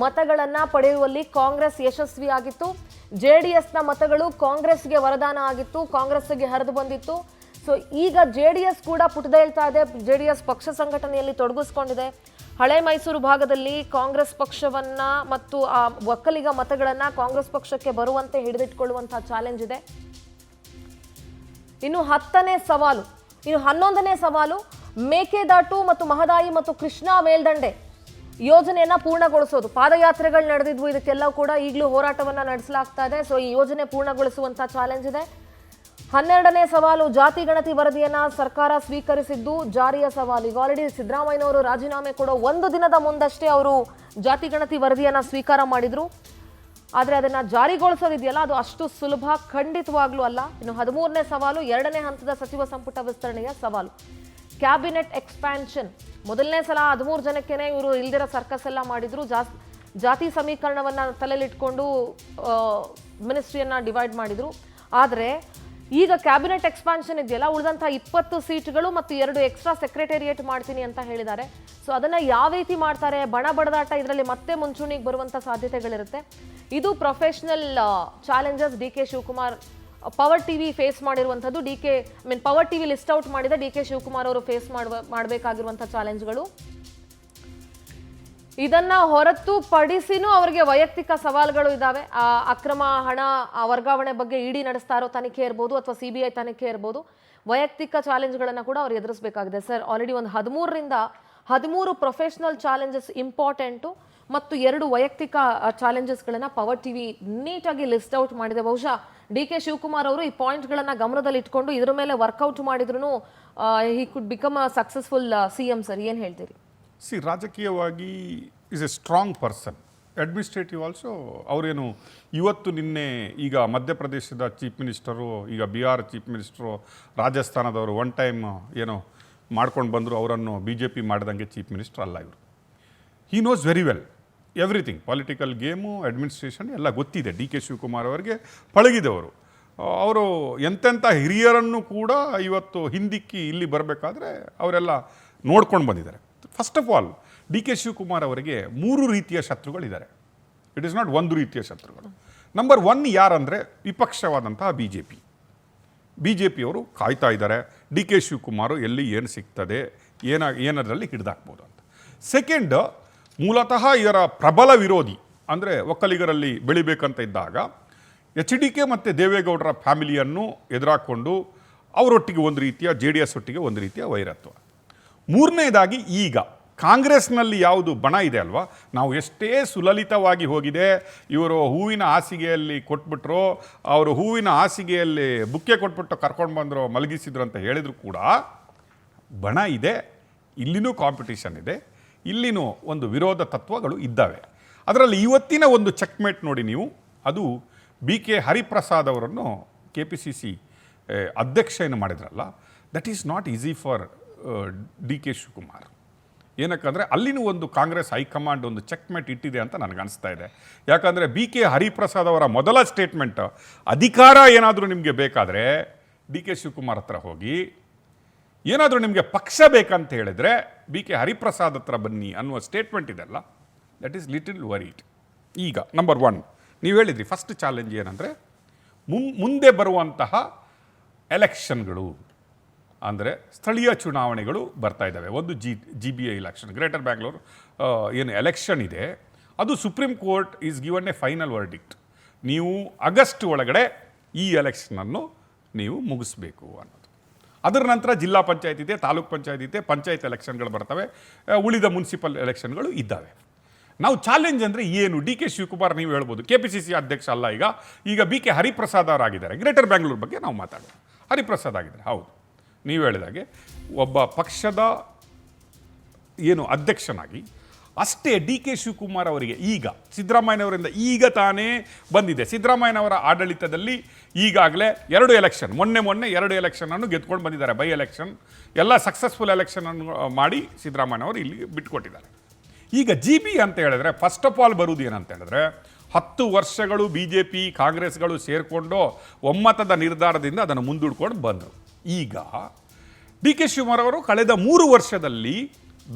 ಮತಗಳನ್ನ ಪಡೆಯುವಲ್ಲಿ ಕಾಂಗ್ರೆಸ್ ಯಶಸ್ವಿಯಾಗಿತ್ತು. JDSನ ಮತಗಳು ಕಾಂಗ್ರೆಸ್ಗೆ ವರದಾನ ಆಗಿತ್ತು, ಕಾಂಗ್ರೆಸ್ಗೆ ಹರಿದು ಬಂದಿತ್ತು. ಸೊ ಈಗ JDS ಕೂಡ ಪುಟದೇಳ್ತಾ ಇದೆ, JDS ಪಕ್ಷ ಸಂಘಟನೆಯಲ್ಲಿ ತೊಡಗಿಸ್ಕೊಂಡಿದೆ. ಹಳೆ ಮೈಸೂರು ಭಾಗದಲ್ಲಿ ಕಾಂಗ್ರೆಸ್ ಪಕ್ಷವನ್ನ ಮತ್ತು ಆ ಒಕ್ಕಲಿಗ ಮತಗಳನ್ನ ಕಾಂಗ್ರೆಸ್ ಪಕ್ಷಕ್ಕೆ ಬರುವಂತೆ ಹಿಡಿದಿಟ್ಕೊಳ್ಳುವಂತಹ ಚಾಲೆಂಜ್ ಇದೆ. ಇನ್ನು 11ನೇ ಸವಾಲು ಮೇಕೆದಾಟು ಮತ್ತು ಮಹದಾಯಿ ಮತ್ತು ಕೃಷ್ಣಾ ಮೇಲ್ದಂಡೆ ಯೋಜನೆಯನ್ನ ಪೂರ್ಣಗೊಳಿಸೋದು. ಪಾದಯಾತ್ರೆಗಳು ನಡೆದಿದ್ವು, ಇದಕ್ಕೆಲ್ಲ ಕೂಡ ಈಗಲೂ ಹೋರಾಟವನ್ನ ನಡೆಸಲಾಗ್ತಾ ಇದೆ. ಸೊ ಈ ಯೋಜನೆ ಪೂರ್ಣಗೊಳಿಸುವಂತ ಚಾಲೆಂಜ್ ಇದೆ. 12ನೇ ಸವಾಲು ಜಾತಿ ಗಣತಿ ವರದಿಯನ್ನ ಸರ್ಕಾರ ಸ್ವೀಕರಿಸಿದ್ದು ಜಾರಿಯ ಸವಾಲು. ಈಗ ಆಲ್ರೆಡಿ ಸಿದ್ದರಾಮಯ್ಯನವರು ರಾಜೀನಾಮೆ ಕೊಡೋ ಒಂದು ದಿನದ ಮುಂದಷ್ಟೇ ಅವರು ಜಾತಿ ಗಣತಿ ವರದಿಯನ್ನ ಸ್ವೀಕಾರ ಮಾಡಿದ್ರು. ಆದರೆ ಅದನ್ನ ಜಾರಿಗೊಳಿಸೋದಿದೆಯಲ್ಲ, ಅದು ಅಷ್ಟು ಸುಲಭ ಖಂಡಿತವಾಗ್ಲೂ ಅಲ್ಲ. ಇನ್ನು 13ನೇ ಸವಾಲು 2ನೇ ಹಂತದ ಸಚಿವ ಸಂಪುಟ ವಿಸ್ತರಣೆಯ ಸವಾಲು. Cabinet expansion. ಮೊದಲನೇ ಸಲ 13 ಜನಕ್ಕೇನೆ ಇವರು ಇಲ್ದಿರ ಸರ್ಕಸ್ ಎಲ್ಲ ಮಾಡಿದ್ರು. ಜಾತಿ ಸಮೀಕರಣವನ್ನ ತಲೆಯಲ್ಲಿಟ್ಕೊಂಡು ಮಿನಿಸ್ಟ್ರಿಯನ್ನ ಡಿವೈಡ್ ಮಾಡಿದ್ರು. ಆದರೆ ಈಗ ಕ್ಯಾಬಿನೆಟ್ ಎಕ್ಸ್ಪಾನ್ಷನ್ ಇದೆಯಲ್ಲ, ಉಳಿದಂಥ 20 ಸೀಟ್ಗಳು ಮತ್ತು 2 ಎಕ್ಸ್ಟ್ರಾ ಸೆಕ್ರೆಟೇರಿಯೇಟ್ ಮಾಡ್ತೀನಿ ಅಂತ ಹೇಳಿದ್ದಾರೆ. ಸೊ ಅದನ್ನ ಯಾವ ರೀತಿ ಮಾಡ್ತಾರೆ, ಬಡದಾಟ ಇದರಲ್ಲಿ ಮತ್ತೆ ಮುಂಚೂಣಿಗೆ ಬರುವಂಥ ಸಾಧ್ಯತೆಗಳಿರುತ್ತೆ. ಇದು professional challenges DK Shivakumar power TV face ಮಾಡಿರುವಂಥದ್ದು. ಪವರ್ ಟಿವಿ ಲಿಸ್ಟ್ ಔಟ್ ಮಾಡಿದ DK ಶಿವಕುಮಾರ್ ಅವರು ಫೇಸ್ ಮಾಡಬೇಕಾಗಿರುವಂಥ ಚಾಲೆಂಜ್ಗಳು. ಇದನ್ನ ಹೊರತುಪಡಿಸಿನೂ ಅವರಿಗೆ ವೈಯಕ್ತಿಕ ಸವಾಲುಗಳು ಇದ್ದಾವೆ. ಅಕ್ರಮ ಹಣ ವರ್ಗಾವಣೆ ಬಗ್ಗೆ ಇಡಿ ನಡೆಸ್ತಾ ಇರೋ ತನಿಖೆ ಇರ್ಬೋದು ಅಥವಾ CBI ತನಿಖೆ ಇರ್ಬೋದು. ವೈಯಕ್ತಿಕ ಚಾಲೆಂಜ್ಗಳನ್ನು ಕೂಡ ಅವರು ಎದುರಿಸಬೇಕಾಗಿದೆ. ಸರ್, ಆಲ್ರೆಡಿ ಒಂದು 13 ಪ್ರೊಫೆಷನಲ್ ಚಾಲೆಂಜಸ್ ಇಂಪಾರ್ಟೆಂಟು ಮತ್ತು 2 ವೈಯಕ್ತಿಕ ಚಾಲೆಂಜಸ್ಗಳನ್ನು ಪವರ್ ಟಿವಿ ನೀಟಾಗಿ ಲಿಸ್ಟ್ ಔಟ್ ಮಾಡಿದೆ. ಬಹುಶಃ DK ಶಿವಕುಮಾರ್ ಅವರು ಈ ಪಾಯಿಂಟ್ಗಳನ್ನು ಗಮನದಲ್ಲಿ ಇಟ್ಕೊಂಡು ಇದ್ರ ಮೇಲೆ ವರ್ಕೌಟ್ ಮಾಡಿದ್ರು he could become a successful CM. Sir, ಏನು ಹೇಳ್ತೀರಿ? ರಾಜಕೀಯವಾಗಿ is a strong person. Administrative also ಅವರೇನು ಇವತ್ತು ನಿನ್ನೆ ಈಗ ಮಧ್ಯಪ್ರದೇಶದ ಚೀಫ್ ಮಿನಿಸ್ಟರು, ಈಗ ಬಿಹಾರ್ ಚೀಫ್ ಮಿನಿಸ್ಟರು, ರಾಜಸ್ಥಾನದವರು ಒನ್ ಟೈಮ್ ಏನೋ ಮಾಡ್ಕೊಂಡು ಬಂದರು, ಅವರನ್ನು BJP ಮಾಡಿದಂಗೆ ಚೀಫ್ ಮಿನಿಸ್ಟರ್ ಅಲ್ಲ ಇವರು. He knows very well everything. Political game, administration ಎಲ್ಲ ಗೊತ್ತಿದೆ. DK ಶಿವಕುಮಾರ್ ಅವರಿಗೆ ಪಳಗಿದವರು. ಅವರು ಎಂತೆಂಥ ಹಿರಿಯರನ್ನು ಕೂಡ ಇವತ್ತು ಹಿಂದಿಕ್ಕಿ ಇಲ್ಲಿ ಬರಬೇಕಾದ್ರೆ ಅವರೆಲ್ಲ ನೋಡ್ಕೊಂಡು ಬಂದಿದ್ದಾರೆ. First of all DK Shivakumar ಅವರಿಗೆ 3 ರೀತಿಯ ಶತ್ರುಗಳಿದ್ದಾರೆ. ಇಟ್ ಈಸ್ ನಾಟ್ ಒಂದು ರೀತಿಯ ಶತ್ರುಗಳು. ನಂಬರ್ 1 ಯಾರಂದರೆ ವಿಪಕ್ಷವಾದಂತಹ BJP ಅವರು ಕಾಯ್ತಾ ಇದ್ದಾರೆ DK ಶಿವಕುಮಾರ್ ಎಲ್ಲಿ ಏನು ಸಿಗ್ತದೆ, ಏನದರಲ್ಲಿ ಹಿಡಿದಾಕ್ಬೋದು ಅಂತ. ಸೆಕೆಂಡ್, ಮೂಲತಃ ಇವರ ಪ್ರಬಲ ವಿರೋಧಿ ಅಂದರೆ ಒಕ್ಕಲಿಗರಲ್ಲಿ ಬೆಳಿಬೇಕಂತ ಇದ್ದಾಗ HDK ಮತ್ತು ದೇವೇಗೌಡರ ಫ್ಯಾಮಿಲಿಯನ್ನು ಎದುರಾಕೊಂಡು ಅವರೊಟ್ಟಿಗೆ ಒಂದು ರೀತಿಯ JDS ಒಟ್ಟಿಗೆ ಒಂದು ರೀತಿಯ ವೈರತ್ವ. ಮೂರನೇದಾಗಿ ಈಗ ಕಾಂಗ್ರೆಸ್ನಲ್ಲಿ ಯಾವುದು ಬಣ ಇದೆ ಅಲ್ವಾ, ನಾವು ಎಷ್ಟೇ ಸುಲಲಿತವಾಗಿ ಹೋಗಿದೆ, ಇವರು ಹೂವಿನ ಹಾಸಿಗೆಯಲ್ಲಿ ಕೊಟ್ಬಿಟ್ರು, ಅವರು ಹೂವಿನ ಹಾಸಿಗೆಯಲ್ಲಿ ಬುಕ್ಕೆ ಕೊಟ್ಬಿಟ್ಟು ಕರ್ಕೊಂಡು ಬಂದರು, ಮಲಗಿಸಿದ್ರು ಅಂತ ಹೇಳಿದ್ರು ಕೂಡ ಬಣ ಇದೆ, ಇಲ್ಲಿನೂ ಕಾಂಪಿಟೇಷನ್ ಇದೆ, ಇಲ್ಲಿನೂ ಒಂದು ವಿರೋಧ ತತ್ವಗಳು ಇದ್ದಾವೆ. ಅದರಲ್ಲಿ ಇವತ್ತಿನ ಒಂದು ಚೆಕ್ಮೇಟ್ ನೋಡಿ ನೀವು, ಅದು BK ಹರಿಪ್ರಸಾದ್ ಅವರನ್ನು KPCC ಅಧ್ಯಕ್ಷೆಯನ್ನು ಮಾಡಿದ್ರಲ್ಲ, that is not easy for DK Shivakumar. ಏನಕ್ಕಂದರೆ ಅಲ್ಲಿನೂ ಒಂದು ಕಾಂಗ್ರೆಸ್ ಹೈಕಮಾಂಡ್ ಒಂದು ಚೆಕ್ಮೇಟ್ ಇಟ್ಟಿದೆ ಅಂತ ನನಗನ್ನಿಸ್ತಾ ಇದೆ. ಯಾಕಂದರೆ BK ಹರಿಪ್ರಸಾದ್ ಅವರ ಮೊದಲ ಸ್ಟೇಟ್ಮೆಂಟ್, ಅಧಿಕಾರ ಏನಾದರೂ ನಿಮಗೆ ಬೇಕಾದರೆ DK ಶಿವಕುಮಾರ್ ಹತ್ರ ಹೋಗಿ, ಏನಾದರೂ ನಿಮಗೆ ಪಕ್ಷ ಬೇಕಂತ ಹೇಳಿದರೆ BK ಹರಿಪ್ರಸಾದ್ ಹತ್ರ ಬನ್ನಿ ಅನ್ನುವ ಸ್ಟೇಟ್ಮೆಂಟ್ ಇದೆಲ್ಲ, ದಟ್ ಈಸ್ ಲಿಟಲ್ ವರಿಡ್. ಈಗ ನಂಬರ್ 1 ನೀವು ಹೇಳಿದ್ರಿ, ಫಸ್ಟ್ ಚಾಲೆಂಜ್ ಏನಂದರೆ ಮುಂದೆ ಬರುವಂತಹ ಎಲೆಕ್ಷನ್ಗಳು, ಅಂದರೆ ಸ್ಥಳೀಯ ಚುನಾವಣೆಗಳು ಬರ್ತಾ ಇದ್ದಾವೆ. ಒಂದು GBA ಎಲೆಕ್ಷನ್, ಗ್ರೇಟರ್ ಬ್ಯಾಂಗ್ಳೂರು ಏನು ಎಲೆಕ್ಷನ್ ಇದೆ, ಅದು supreme court is given A final verdict. ನೀವು ಆಗಸ್ಟ್ ಒಳಗಡೆ ಈ ಎಲೆಕ್ಷನನ್ನು ನೀವು ಮುಗಿಸ್ಬೇಕು ಅನ್ನೋದು. ಅದರ ನಂತರ ಜಿಲ್ಲಾ ಪಂಚಾಯತ್ ಇದೆ, ತಾಲೂಕ್ ಪಂಚಾಯತ್ ಇದೆ, ಪಂಚಾಯತ್ ಎಲೆಕ್ಷನ್ಗಳು ಬರ್ತವೆ, ಉಳಿದ ಮುನ್ಸಿಪಲ್ ಎಲೆಕ್ಷನ್ಗಳು ಇದ್ದಾವೆ. ನಾವು ಚಾಲೆಂಜ್ ಅಂದರೆ ಏನು? DK ಶಿವಕುಮಾರ್ ನೀವು ಹೇಳ್ಬೋದು, KPCC ಅಧ್ಯಕ್ಷ ಅಲ್ಲ, ಈಗ BK ಹರಿಪ್ರಸಾದ್ ಅವರಾಗಿದ್ದಾರೆ. ಗ್ರೇಟರ್ ಬ್ಯಾಂಗ್ಳೂರು ಬಗ್ಗೆ ನಾವು ಮಾತಾಡೋಣ. ಹರಿಪ್ರಸಾದ್ ಆಗಿದ್ದಾರೆ, ಹೌದು, ನೀವು ಹೇಳಿದಾಗೆ ಒಬ್ಬ ಪಕ್ಷದ ಏನು ಅಧ್ಯಕ್ಷನಾಗಿ ಅಷ್ಟೇ ಡಿ ಕೆ ಶಿವಕುಮಾರ್ ಅವರಿಗೆ ಈಗ ಸಿದ್ದರಾಮಯ್ಯನವರಿಂದ ಈಗ ತಾನೇ ಬಂದಿದೆ. ಸಿದ್ದರಾಮಯ್ಯನವರ ಆಡಳಿತದಲ್ಲಿ ಈಗಾಗಲೇ 2 ಎಲೆಕ್ಷನ್ ಮೊನ್ನೆ 2 ಎಲೆಕ್ಷನನ್ನು ಗೆದ್ಕೊಂಡು ಬಂದಿದ್ದಾರೆ. ಬೈ ಎಲೆಕ್ಷನ್ ಎಲ್ಲ ಸಕ್ಸಸ್ಫುಲ್ ಎಲೆಕ್ಷನನ್ನು ಮಾಡಿ ಸಿದ್ದರಾಮಯ್ಯನವರು ಇಲ್ಲಿ ಬಿಟ್ಟುಕೊಟ್ಟಿದ್ದಾರೆ. ಈಗ ಜಿ ಬಿ ಅಂತ ಹೇಳಿದ್ರೆ ಫಸ್ಟ್ ಆಫ್ ಆಲ್ ಬರುವುದು ಏನಂತ ಹೇಳಿದ್ರೆ 10 ವರ್ಷಗಳು ಬಿ ಜೆ ಪಿ ಕಾಂಗ್ರೆಸ್ಗಳು ಸೇರಿಕೊಂಡು ಒಮ್ಮತದ ನಿರ್ಧಾರದಿಂದ ಅದನ್ನು ಮುಂದೂಡ್ಕೊಂಡು ಬಂದರು. ಈಗ ಡಿ ಕೆ ಶಿವಕುಮಾರ್ ಅವರು ಕಳೆದ 3 ವರ್ಷದಲ್ಲಿ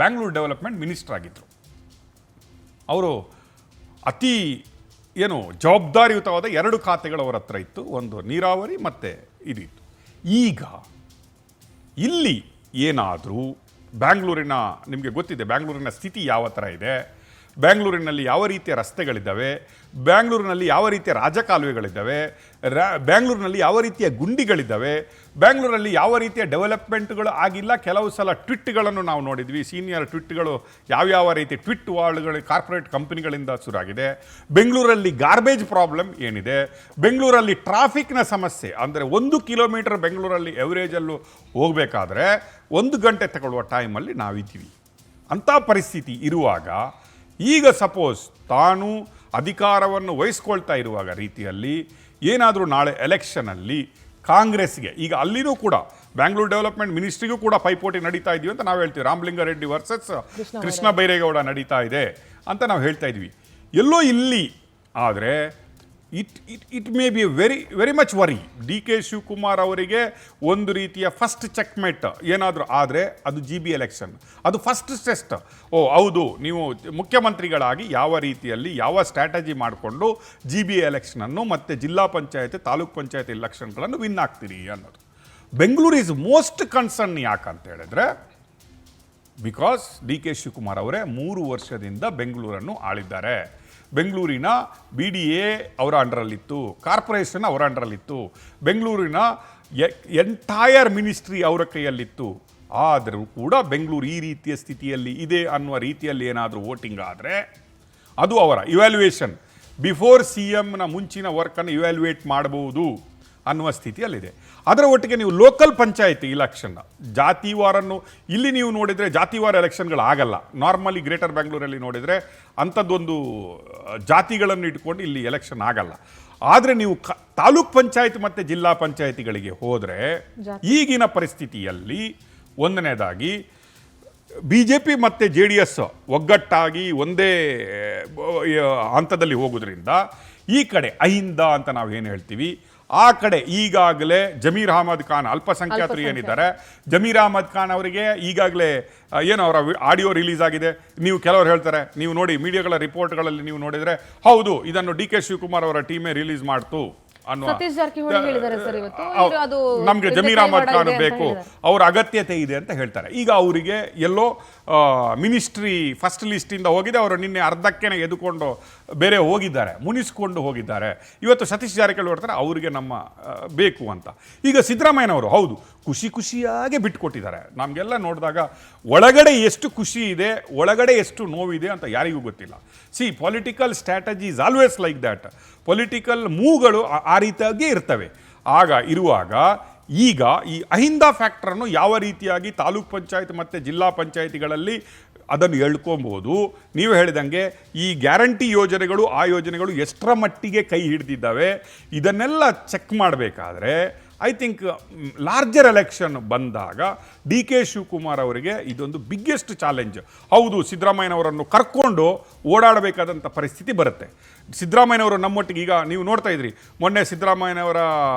ಬ್ಯಾಂಗ್ಳೂರು ಡೆವಲಪ್ಮೆಂಟ್ ಮಿನಿಸ್ಟರ್ ಆಗಿದ್ದರು. ಅವರು ಅತಿ ಜವಾಬ್ದಾರಿಯುತವಾದ 2 ಖಾತೆಗಳು ಅವರ ಹತ್ರ ಇತ್ತು. ಒಂದು ನೀರಾವರಿ ಮತ್ತು ಇದಿತ್ತು. ಈಗ ಇಲ್ಲಿ ಏನಾದರೂ ಬ್ಯಾಂಗ್ಳೂರಿನ ನಿಮಗೆ ಗೊತ್ತಿದೆ ಬ್ಯಾಂಗ್ಳೂರಿನ ಸ್ಥಿತಿ ಯಾವ ಥರ ಇದೆ, ಬ್ಯಾಂಗ್ಳೂರಿನಲ್ಲಿ ಯಾವ ರೀತಿಯ ರಸ್ತೆಗಳಿದ್ದಾವೆ, ಬ್ಯಾಂಗ್ಳೂರಿನಲ್ಲಿ ಯಾವ ರೀತಿಯ ರಾಜಕಾಲುವೆಗಳಿದ್ದಾವೆ, ಬ್ಯಾಂಗ್ಳೂರಿನಲ್ಲಿ ಯಾವ ರೀತಿಯ ಗುಂಡಿಗಳಿದ್ದಾವೆ, ಬ್ಯಾಂಗ್ಳೂರಲ್ಲಿ ಯಾವ ರೀತಿಯ ಡೆವಲಪ್ಮೆಂಟ್ಗಳು ಆಗಿಲ್ಲ. ಕೆಲವು ಸಲ ಟ್ವಿಟ್ಗಳನ್ನು ನಾವು ನೋಡಿದ್ವಿ, ಸೀನಿಯರ್ ಟ್ವಿಟ್ಗಳು ಯಾವ್ಯಾವ ರೀತಿ ಟ್ವಿಟ್ ವಾರ್ಡ್ಗಳು ಕಾರ್ಪೊರೇಟ್ ಕಂಪನಿಗಳಿಂದ ಶುರುವಾಗಿದೆ. ಬೆಂಗಳೂರಲ್ಲಿ ಗಾರ್ಬೇಜ್ ಪ್ರಾಬ್ಲಮ್ ಏನಿದೆ, ಬೆಂಗಳೂರಲ್ಲಿ ಟ್ರಾಫಿಕ್ನ ಸಮಸ್ಯೆ, ಅಂದರೆ 1 ಕಿಲೋಮೀಟರ್ ಬೆಂಗಳೂರಲ್ಲಿ ಎವರೇಜಲ್ಲೂ ಹೋಗಬೇಕಾದ್ರೆ 1 ಗಂಟೆ ತಗೊಳ್ಳುವ ಟೈಮಲ್ಲಿ ನಾವಿದ್ದೀವಿ. ಅಂಥ ಪರಿಸ್ಥಿತಿ ಇರುವಾಗ ಈಗ ಸಪೋಸ್ ತಾನು ಅಧಿಕಾರವನ್ನು ವಹಿಸ್ಕೊಳ್ತಾ ಇರುವಾಗ ರೀತಿಯಲ್ಲಿ ಏನಾದರೂ ನಾಳೆ ಎಲೆಕ್ಷನಲ್ಲಿ ಕಾಂಗ್ರೆಸ್ಗೆ ಈಗ ಅಲ್ಲಿನೂ ಕೂಡ ಬ್ಯಾಂಗ್ಳೂರು ಡೆವಲಪ್ಮೆಂಟ್ ಮಿನಿಸ್ಟ್ರಿಗೂ ಕೂಡ ಪೈಪೋಟಿ ನಡೀತಾ ಇದೀವಿ ಅಂತ ನಾವು ಹೇಳ್ತೀವಿ. ರಾಮಲಿಂಗಾರೆಡ್ಡಿ ವರ್ಸಸ್ ಕೃಷ್ಣ ಬೈರೇಗೌಡ ನಡೀತಾ ಇದೆ ಅಂತ ನಾವು ಹೇಳ್ತಾ ಇದ್ವಿ. ಎಲ್ಲೋ ಇಲ್ಲಿ ಆದರೆ it may be very much worry. D K Shivakumar ಅವರಿಗೆ ಒಂದು ರೀತಿಯ ಫಸ್ಟ್ ಚೆಕ್ಮೇಟ್ ಏನಾದರೂ ಆದರೆ ಅದು ಜಿ ಬಿ ಎಲೆಕ್ಷನ್, ಅದು ಫಸ್ಟ್ ಟೆಸ್ಟ್. ಹೌದು, ನೀವು ಮುಖ್ಯಮಂತ್ರಿಗಳಾಗಿ ಯಾವ ರೀತಿಯಲ್ಲಿ ಯಾವ ಸ್ಟ್ರಾಟಜಿ ಮಾಡಿಕೊಂಡು ಜಿ ಬಿ ಎಲೆಕ್ಷನನ್ನು ಮತ್ತು ಜಿಲ್ಲಾ ಪಂಚಾಯತ್ ತಾಲೂಕ್ ಪಂಚಾಯತ್ ಎಲೆಕ್ಷನ್ಗಳನ್ನು ವಿನ್ ಆಗ್ತೀರಿ ಅನ್ನೋದು. Bengaluru is most concern. ಯಾಕಂತ ಹೇಳಿದ್ರೆ ಬಿಕಾಸ್ ಡಿ ಕೆ ಶಿವಕುಮಾರ್ ಅವರೇ 3 ವರ್ಷದಿಂದ ಬೆಂಗಳೂರನ್ನು ಆಳಿದ್ದಾರೆ. ಬೆಂಗಳೂರಿನ ಬಿ ಡಿ ಎ ಅವರ ಅಂಡರಲ್ಲಿತ್ತು, ಕಾರ್ಪೊರೇಷನ್ ಅವರ ಅಂಡರಲ್ಲಿತ್ತು, ಬೆಂಗಳೂರಿನ ಎಂಟೈರ್ ಮಿನಿಸ್ಟ್ರಿ ಅವರ ಕೈಯಲ್ಲಿತ್ತು. ಆದರೂ ಕೂಡ ಬೆಂಗಳೂರು ಈ ರೀತಿಯ ಸ್ಥಿತಿಯಲ್ಲಿ ಇದೆ ಅನ್ನುವ ರೀತಿಯಲ್ಲಿ ಏನಾದರೂ ವೋಟಿಂಗ್ ಆದರೆ ಅದು ಅವರ ಇವ್ಯಾಲ್ಯೂಯೇಷನ್ ಬಿಫೋರ್ ಸಿ ಎಮ್ನ ಮುಂಚಿನ ವರ್ಕನ್ನು ಇವ್ಯಾಲ್ಯೂಯೇಟ್ ಮಾಡಬಹುದು ಅನ್ನುವ ಸ್ಥಿತಿಯಲ್ಲಿದೆ. ಅದರ ಒಟ್ಟಿಗೆ ನೀವು ಲೋಕಲ್ ಪಂಚಾಯತಿ ಇಲೆಕ್ಷನ್ ಜಾತಿವಾರನ್ನು ಇಲ್ಲಿ ನೀವು ನೋಡಿದರೆ ಜಾತಿವಾರ ಎಲೆಕ್ಷನ್ಗಳಾಗಲ್ಲ. ನಾರ್ಮಲಿ ಗ್ರೇಟರ್ ಬೆಂಗಳೂರಲ್ಲಿ ನೋಡಿದರೆ ಅಂಥದ್ದೊಂದು ಜಾತಿಗಳನ್ನು ಇಟ್ಕೊಂಡು ಇಲ್ಲಿ ಎಲೆಕ್ಷನ್ ಆಗಲ್ಲ. ಆದರೆ ನೀವು ತಾಲೂಕ್ ಪಂಚಾಯತ್ ಮತ್ತು ಜಿಲ್ಲಾ ಪಂಚಾಯತಿಗಳಿಗೆ ಹೋದರೆ ಈಗಿನ ಪರಿಸ್ಥಿತಿಯಲ್ಲಿ ಒಂದನೇದಾಗಿ ಬಿ ಜೆ ಪಿ ಮತ್ತು ಜೆ ಡಿ ಎಸ್ ಒಗ್ಗಟ್ಟಾಗಿ ಒಂದೇ ಹಂತದಲ್ಲಿ ಹೋಗೋದ್ರಿಂದ ಈ ಕಡೆ ಅಹಿಂದ ಅಂತ ನಾವು ಏನು ಹೇಳ್ತೀವಿ, ಆ ಕಡೆ ಈಗಾಗಲೇ ಜಮೀರ್ ಅಹಮದ್ ಖಾನ್ ಅಲ್ಪಸಂಖ್ಯಾತರು ಏನಿದ್ದಾರೆ, ಜಮೀರ್ ಅಹಮದ್ ಖಾನ್ ಅವರಿಗೆ ಈಗಾಗಲೇ ಅವರ ಆಡಿಯೋ ರಿಲೀಸ್ ಆಗಿದೆ. ನೀವು ಕೆಲವರು ಹೇಳ್ತಾರೆ, ನೀವು ನೋಡಿ ಮೀಡಿಯಾಗಳ ರಿಪೋರ್ಟ್ಗಳಲ್ಲಿ ನೀವು ನೋಡಿದರೆ ಹೌದು ಇದನ್ನು ಡಿ ಕೆ ಶಿವಕುಮಾರ್ ಅವರ ಟೀಮೇ ರಿಲೀಸ್ ಮಾಡ್ತು ಅನ್ನುವ. ನಮ್ಗೆ ಜಮೀರ್ ಅಹಮದ್ ಖಾನ್ ಬೇಕು, ಅವ್ರ ಅಗತ್ಯತೆ ಇದೆ ಅಂತ ಹೇಳ್ತಾರೆ. ಈಗ ಅವರಿಗೆ ಎಲ್ಲೋ ಮಿನಿಸ್ಟ್ರಿ ಫಸ್ಟ್ ಲಿಸ್ಟಿಂದ ಹೋಗಿದೆ, ಅವರು ನಿನ್ನೆ ಅರ್ಧಕ್ಕೇನೆ ಎದುಕೊಂಡು ಬೇರೆ ಹೋಗಿದ್ದಾರೆ, ಮುನಿಸ್ಕೊಂಡು ಹೋಗಿದ್ದಾರೆ. ಇವತ್ತು ಸತೀಶ್ ಜಾರಕಿಹೊಳಿ ಹೊಡ್ತಾರೆ ಅವರಿಗೆ ನಮ್ಮ ಬೇಕು ಅಂತ. ಈಗ ಸಿದ್ದರಾಮಯ್ಯನವರು ಹೌದು ಖುಷಿಯಾಗಿ ಬಿಟ್ಕೊಟ್ಟಿದ್ದಾರೆ. ನಮಗೆಲ್ಲ ನೋಡಿದಾಗ ಒಳಗಡೆ ಎಷ್ಟು ಖುಷಿ ಇದೆ, ಒಳಗಡೆ ಎಷ್ಟು ನೋವಿದೆ ಅಂತ ಯಾರಿಗೂ ಗೊತ್ತಿಲ್ಲ. Political strategy is always like that. Political ಮೂವ್ಗಳು ಆ ರೀತಿಯಾಗಿ ಇರ್ತವೆ. ಆಗ ಇರುವಾಗ ಈಗ ಈ ಅಹಿಂದ ಫ್ಯಾಕ್ಟರನ್ನು ಯಾವ ರೀತಿಯಾಗಿ ತಾಲೂಕ್ ಪಂಚಾಯತ್ ಮತ್ತು ಜಿಲ್ಲಾ ಪಂಚಾಯತಿಗಳಲ್ಲಿ ಅದನ್ನು ಎಳ್ಕೊಬೋದು. ನೀವು ಹೇಳಿದಂಗೆ ಈ ಗ್ಯಾರಂಟಿ ಯೋಜನೆಗಳು ಆ ಯೋಜನೆಗಳು ಎಷ್ಟರ ಮಟ್ಟಿಗೆ ಕೈ ಹಿಡಿದಿದ್ದಾವೆ ಇದನ್ನೆಲ್ಲ ಚೆಕ್ ಮಾಡಬೇಕಾದ್ರೆ ಐ ಥಿಂಕ್ ಲಾರ್ಜರ್ ಎಲೆಕ್ಷನ್ ಬಂದಾಗ ಡಿ ಕೆ ಶಿವಕುಮಾರ್ ಅವರಿಗೆ ಇದೊಂದು ಬಿಗ್ಗೆಸ್ಟ್ ಚಾಲೆಂಜ್. ಹೌದು, ಸಿದ್ದರಾಮಯ್ಯನವರನ್ನು ಕರ್ಕೊಂಡು ಓಡಾಡಬೇಕಾದಂಥ ಪರಿಸ್ಥಿತಿ ಬರುತ್ತೆ. ಸಿದ್ದರಾಮಯ್ಯನವರು ನಮ್ಮೊಟ್ಟಿಗೆ ಈಗ ನೀವು ನೋಡ್ತಾ ಇದ್ರಿ, ಮೊನ್ನೆ ಸಿದ್ದರಾಮಯ್ಯನವರ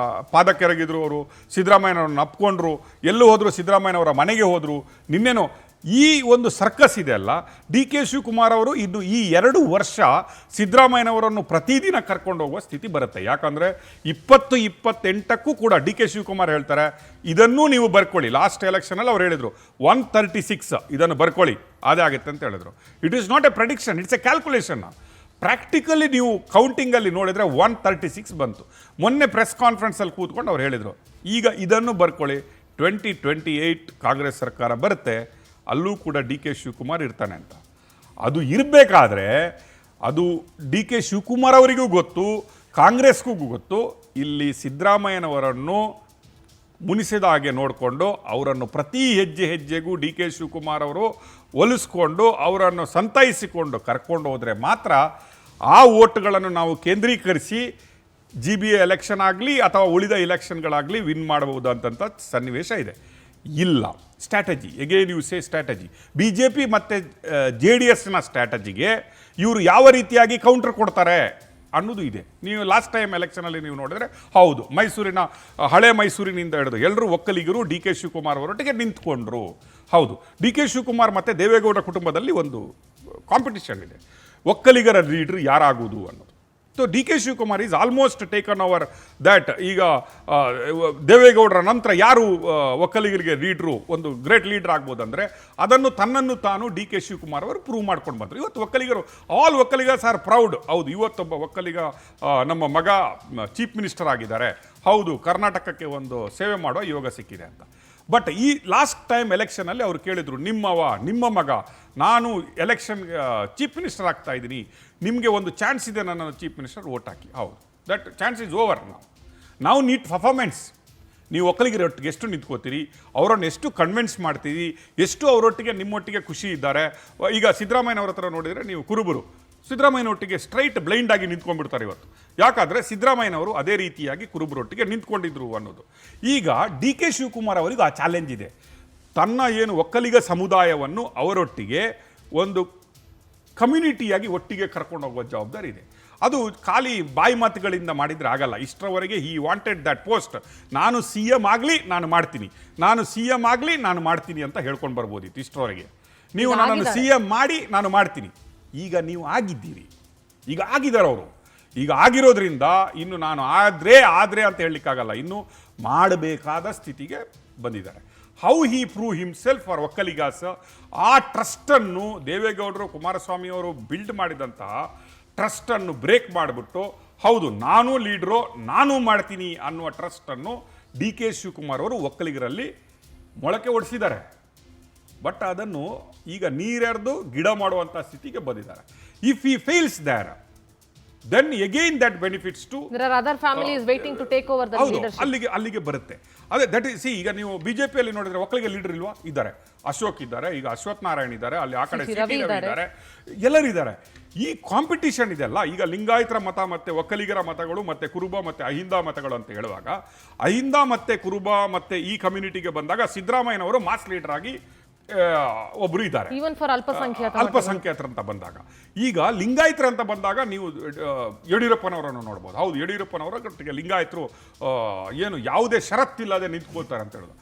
ಪಾದಕ್ಕೆರಗಿದ್ರು, ಅವರು ಸಿದ್ದರಾಮಯ್ಯನವ್ರನ್ನ ಅಪ್ಕೊಂಡ್ರು, ಎಲ್ಲೂ ಹೋದರು ಸಿದ್ದರಾಮಯ್ಯನವರ ಮನೆಗೆ ಹೋದರು. ನಿನ್ನೆನೋ ಈ ಒಂದು ಸರ್ಕಸ್ ಇದೆ ಅಲ್ಲ, ಡಿ ಕೆ ಶಿವಕುಮಾರ್ ಅವರು ಇನ್ನು ಈ 2 ವರ್ಷ ಸಿದ್ದರಾಮಯ್ಯನವರನ್ನು ಪ್ರತಿದಿನ ಕರ್ಕೊಂಡು ಹೋಗುವ ಸ್ಥಿತಿ ಬರುತ್ತೆ. ಯಾಕಂದರೆ 2028ಕ್ಕೂ ಕೂಡ ಡಿ ಕೆ ಶಿವಕುಮಾರ್ ಹೇಳ್ತಾರೆ ಇದನ್ನೂ ನೀವು ಬರ್ಕೊಳ್ಳಿ. ಲಾಸ್ಟ್ ಎಲೆಕ್ಷನಲ್ಲಿ ಅವ್ರು ಹೇಳಿದರು 136 ಇದನ್ನು ಬರ್ಕೊಳ್ಳಿ, ಅದೇ ಆಗುತ್ತೆ ಅಂತ ಹೇಳಿದ್ರು. It is not A prediction, it's A calculation. Practically ನೀವು ಕೌಂಟಿಂಗಲ್ಲಿ ನೋಡಿದರೆ 136 ಬಂತು. ಮೊನ್ನೆ ಪ್ರೆಸ್ ಕಾನ್ಫರೆನ್ಸಲ್ಲಿ ಕೂತ್ಕೊಂಡು ಅವ್ರು ಹೇಳಿದರು ಈಗ ಇದನ್ನು ಬರ್ಕೊಳ್ಳಿ, 2028 ಕಾಂಗ್ರೆಸ್ ಸರ್ಕಾರ ಬರುತ್ತೆ, ಅಲ್ಲೂ ಕೂಡ ಡಿ ಕೆ ಶಿವಕುಮಾರ್ ಇರ್ತಾನೆ ಅಂತ. ಅದು ಇರಬೇಕಾದ್ರೆ ಅದು ಡಿ ಕೆ ಶಿವಕುಮಾರ್ ಅವರಿಗೂ ಗೊತ್ತು, ಕಾಂಗ್ರೆಸ್ಗೂ ಗೊತ್ತು, ಇಲ್ಲಿ ಸಿದ್ದರಾಮಯ್ಯನವರನ್ನು ಮುನಿಸಿದ ಹಾಗೆ ನೋಡಿಕೊಂಡು ಅವರನ್ನು ಪ್ರತಿ ಹೆಜ್ಜೆಗೂ ಡಿ ಕೆ ಶಿವಕುಮಾರ್ ಅವರು ಒಲಿಸ್ಕೊಂಡು ಅವರನ್ನು ಸಂತೈಸಿಕೊಂಡು ಕರ್ಕೊಂಡು ಹೋದರೆ ಮಾತ್ರ ಆ ಓಟ್ಗಳನ್ನು ನಾವು ಕೇಂದ್ರೀಕರಿಸಿ GBA ಎಲೆಕ್ಷನ್ ಆಗಲಿ ಅಥವಾ ಉಳಿದ ಎಲೆಕ್ಷನ್ಗಳಾಗಲಿ ವಿನ್ ಮಾಡಬಹುದು ಅಂತಂಥ ಸನ್ನಿವೇಶ ಇದೆ. ಇಲ್ಲ, strategy again you say strategy. BJP ಮತ್ತು JDSನ ಸ್ಟ್ರಾಟಜಿಗೆ ಇವರು ಯಾವ ರೀತಿಯಾಗಿ ಕೌಂಟರ್ ಕೊಡ್ತಾರೆ ಅನ್ನೋದು ಇದೆ. ನೀವು ಲಾಸ್ಟ್ ಟೈಮ್ ಎಲೆಕ್ಷನಲ್ಲಿ ನೀವು ನೋಡಿದ್ರೆ ಹೌದು, ಮೈಸೂರಿನ ಹಳೆ ಮೈಸೂರಿನಿಂದ ಹಿಡಿದು ಎಲ್ಲರೂ ಒಕ್ಕಲಿಗರು ಡಿ ಕೆ ಶಿವಕುಮಾರ್ ಅವರೊಟ್ಟಿಗೆ ನಿಂತ್ಕೊಂಡ್ರು. ಹೌದು, ಡಿ ಕೆ ಶಿವಕುಮಾರ್ ಮತ್ತು ದೇವೇಗೌಡ ಕುಟುಂಬದಲ್ಲಿ ಒಂದು ಕಾಂಪಿಟಿಷನ್ ಇದೆ, ಒಕ್ಕಲಿಗರ ಲೀಡ್ರ್ ಯಾರಾಗುವುದು ಅನ್ನೋದು. So D K Shivakumar is almost taken over that. ಈಗ ದೇವೇಗೌಡರ ನಂತರ ಯಾರು ಒಕ್ಕಲಿಗರಿಗೆ ಲೀಡ್ರು, ಒಂದು ಗ್ರೇಟ್ ಲೀಡರ್ ಆಗ್ಬೋದಂದರೆ ಅದನ್ನು ತನ್ನನ್ನು ತಾನು ಡಿ ಕೆ ಶಿವಕುಮಾರ್ ಅವರು ಪ್ರೂವ್ ಮಾಡ್ಕೊಂಡು ಬಂದರು. ಇವತ್ತು ಒಕ್ಕಲಿಗರು, ಆಲ್ ಒಕ್ಕಲಿಗರ್ಸ್ ಆರ್ ಪ್ರೌಡ್. ಹೌದು, ಇವತ್ತೊಬ್ಬ ಒಕ್ಕಲಿಗ ನಮ್ಮ ಮಗ ಚೀಫ್ ಮಿನಿಸ್ಟರ್ ಆಗಿದ್ದಾರೆ. ಹೌದು, ಕರ್ನಾಟಕಕ್ಕೆ ಒಂದು ಸೇವೆ ಮಾಡೋ ಯೋಗ ಸಿಕ್ಕಿದೆ ಅಂತ. ಬಟ್ ಈ ಲಾಸ್ಟ್ ಟೈಮ್ ಎಲೆಕ್ಷನಲ್ಲಿ ಅವರು ಕೇಳಿದರು, ನಿಮ್ಮ ಮಗ ನಾನು ಎಲೆಕ್ಷನ್ ಚೀಫ್ ಮಿನಿಸ್ಟರ್ ಆಗ್ತಾ ಇದ್ದೀನಿ, ನಿಮಗೆ ಒಂದು ಚಾನ್ಸ್ ಇದೆ ನನ್ನನ್ನು ಚೀಫ್ ಮಿನಿಸ್ಟರ್ ವೋಟ್ ಹಾಕಿ. ಹೌದು, ದಟ್ ಚಾನ್ಸ್ ಈಸ್ ಓವರ್. ನಾವು ನೀಟ್ ಪರ್ಫಾರ್ಮೆನ್ಸ್. ನೀವು ಒಕ್ಕಲಿಗರೊಟ್ಟಿಗೆ ಎಷ್ಟು ನಿಂತ್ಕೋತೀರಿ, ಅವರನ್ನು ಎಷ್ಟು ಕನ್ವಿನ್ಸ್ ಮಾಡ್ತೀರಿ, ಎಷ್ಟು ಅವರೊಟ್ಟಿಗೆ ನಿಮ್ಮೊಟ್ಟಿಗೆ ಖುಷಿ ಇದ್ದಾರೆ. ಈಗ ಸಿದ್ದರಾಮಯ್ಯನವ್ರ ಹತ್ರ ನೋಡಿದರೆ ನೀವು ಕುರುಬರು ಸಿದ್ದರಾಮಯ್ಯನೊಟ್ಟಿಗೆ ಸ್ಟ್ರೈಟ್ ಬ್ಲೈಂಡ್ ಆಗಿ ನಿಂತ್ಕೊಂಡ್ಬಿಡ್ತಾರೆ ಇವತ್ತು. ಯಾಕಾದರೆ ಸಿದ್ದರಾಮಯ್ಯನವರು ಅದೇ ರೀತಿಯಾಗಿ ಕುರುಬರೊಟ್ಟಿಗೆ ನಿಂತ್ಕೊಂಡಿದ್ರು ಅನ್ನೋದು. ಈಗ ಡಿ ಕೆ ಶಿವಕುಮಾರ್ ಅವರಿಗೂ ಆ ಚಾಲೆಂಜ್ ಇದೆ. ತನ್ನ ಏನು ಒಕ್ಕಲಿಗ ಸಮುದಾಯವನ್ನು ಅವರೊಟ್ಟಿಗೆ ಒಂದು ಕಮ್ಯುನಿಟಿಯಾಗಿ ಒಟ್ಟಿಗೆ ಕರ್ಕೊಂಡು ಹೋಗುವ ಜವಾಬ್ದಾರಿ ಇದೆ. ಅದು ಖಾಲಿ ಬಾಯಿ ಮಾತುಗಳಿಂದ ಮಾಡಿದರೆ ಆಗಲ್ಲ. ಇಷ್ಟರವರೆಗೆ ಹಿ ವಾಂಟೆಡ್ ದಟ್ ಪೋಸ್ಟ್. ನಾನು CM ಆಗಲಿ ನಾನು ಮಾಡ್ತೀನಿ, ನಾನು CM ಆಗಲಿ ನಾನು ಮಾಡ್ತೀನಿ ಅಂತ ಹೇಳ್ಕೊಂಡು ಬರ್ಬೋದಿತ್ತು ಇಷ್ಟರವರೆಗೆ. ನೀವು ನನ್ನನ್ನು CM ಮಾಡಿ ನಾನು ಮಾಡ್ತೀನಿ. ಈಗ ನೀವು ಆಗಿದ್ದೀರಿ, ಈಗ ಆಗಿದ್ದಾರೆ ಅವರು. ಈಗ ಆಗಿರೋದ್ರಿಂದ ಇನ್ನು ನಾನು ಆದರೆ ಅಂತ ಹೇಳಲಿಕ್ಕಾಗಲ್ಲ, ಇನ್ನು ಮಾಡಬೇಕಾದ ಸ್ಥಿತಿಗೆ ಬಂದಿದ್ದಾರೆ. How he prove himself for Okkaligas, ಆ ಟ್ರಸ್ಟನ್ನು ದೇವೇಗೌಡರು ಕುಮಾರಸ್ವಾಮಿ ಅವರು ಬಿಲ್ಡ್ ಮಾಡಿದಂತಹ ಟ್ರಸ್ಟನ್ನು ಬ್ರೇಕ್ ಮಾಡಿಬಿಟ್ಟು, ಹೌದು ನಾನು ಲೀಡ್ರು, ನಾನು ಮಾಡ್ತೀನಿ ಅನ್ನುವ ಟ್ರಸ್ಟನ್ನು ಡಿ ಕೆ ಶಿವಕುಮಾರ್ ಅವರು ಒಕ್ಕಲಿಗರಲ್ಲಿ ಮೊಳಕೆ ಒಡಿಸಿದ್ದಾರೆ. ಬಟ್ ಅದನ್ನು ಈಗ ನೀರೆರೆದು ಗಿಡ ಮಾಡುವಂಥ ಸ್ಥಿತಿಗೆ ಬಂದಿದ್ದಾರೆ. If he fails there, then again that benefits to other families waiting to take over the leadership. ಅಲ್ಲಿಗೆ ಬರುತ್ತೆ. ಅದೇ ದಟ್ ಇಸ್. ಈಗ ನೀವು ಬಿಜೆಪಿಯಲ್ಲಿ ನೋಡಿದ್ರೆ ಒಕ್ಕಲಿಗ ಲೀಡರ್ ಇಲ್ವಾ? ಇದ್ದಾರೆ. ಅಶೋಕ್ ಇದ್ದಾರೆ, ಈಗ ಅಶ್ವಥ್ ನಾರಾಯಣ್ ಇದ್ದಾರೆ, ಅಲ್ಲಿ ಆ ಕಡೆ ರವಿ ಇದ್ದಾರೆ, ಎಲ್ಲರಿದ್ದಾರೆ. ಈ ಕಾಂಪಿಟಿಷನ್ ಇದೆಲ್ಲ. ಈಗ ಲಿಂಗಾಯತರ ಮತ ಮತ್ತೆ ಒಕ್ಕಲಿಗರ ಮತಗಳು ಮತ್ತೆ ಕುರುಬ ಮತ್ತೆ ಅಹಿಂದ ಮತಗಳು ಅಂತ ಹೇಳುವಾಗ, ಅಹಿಂದ ಮತ್ತೆ ಕುರುಬ ಮತ್ತೆ ಈ ಕಮ್ಯುನಿಟಿಗೆ ಬಂದಾಗ ಸಿದ್ದರಾಮಯ್ಯನವರು ಮಾಸ್ ಲೀಡರ್ ಆಗಿ ಒಬ್ರು ಇದ್ದಾರೆ. ಅಲ್ಪಸಂಖ್ಯಾತರ ಅಂತ ಬಂದಾಗ, ಈಗ ಲಿಂಗಾಯತರ ಅಂತ ಬಂದಾಗ ನೀವು ಯಡಿಯೂರಪ್ಪನವರನ್ನು ನೋಡ್ಬೋದು. ಹೌದು, ಯಡಿಯೂರಪ್ಪನವರ ಲಿಂಗಾಯತರು ಏನು ಯಾವುದೇ ಷರತ್ತಿಲ್ಲದೆ ನಿಂತ್ಕೊಳ್ತಾರೆ ಅಂತ ಹೇಳೋದು.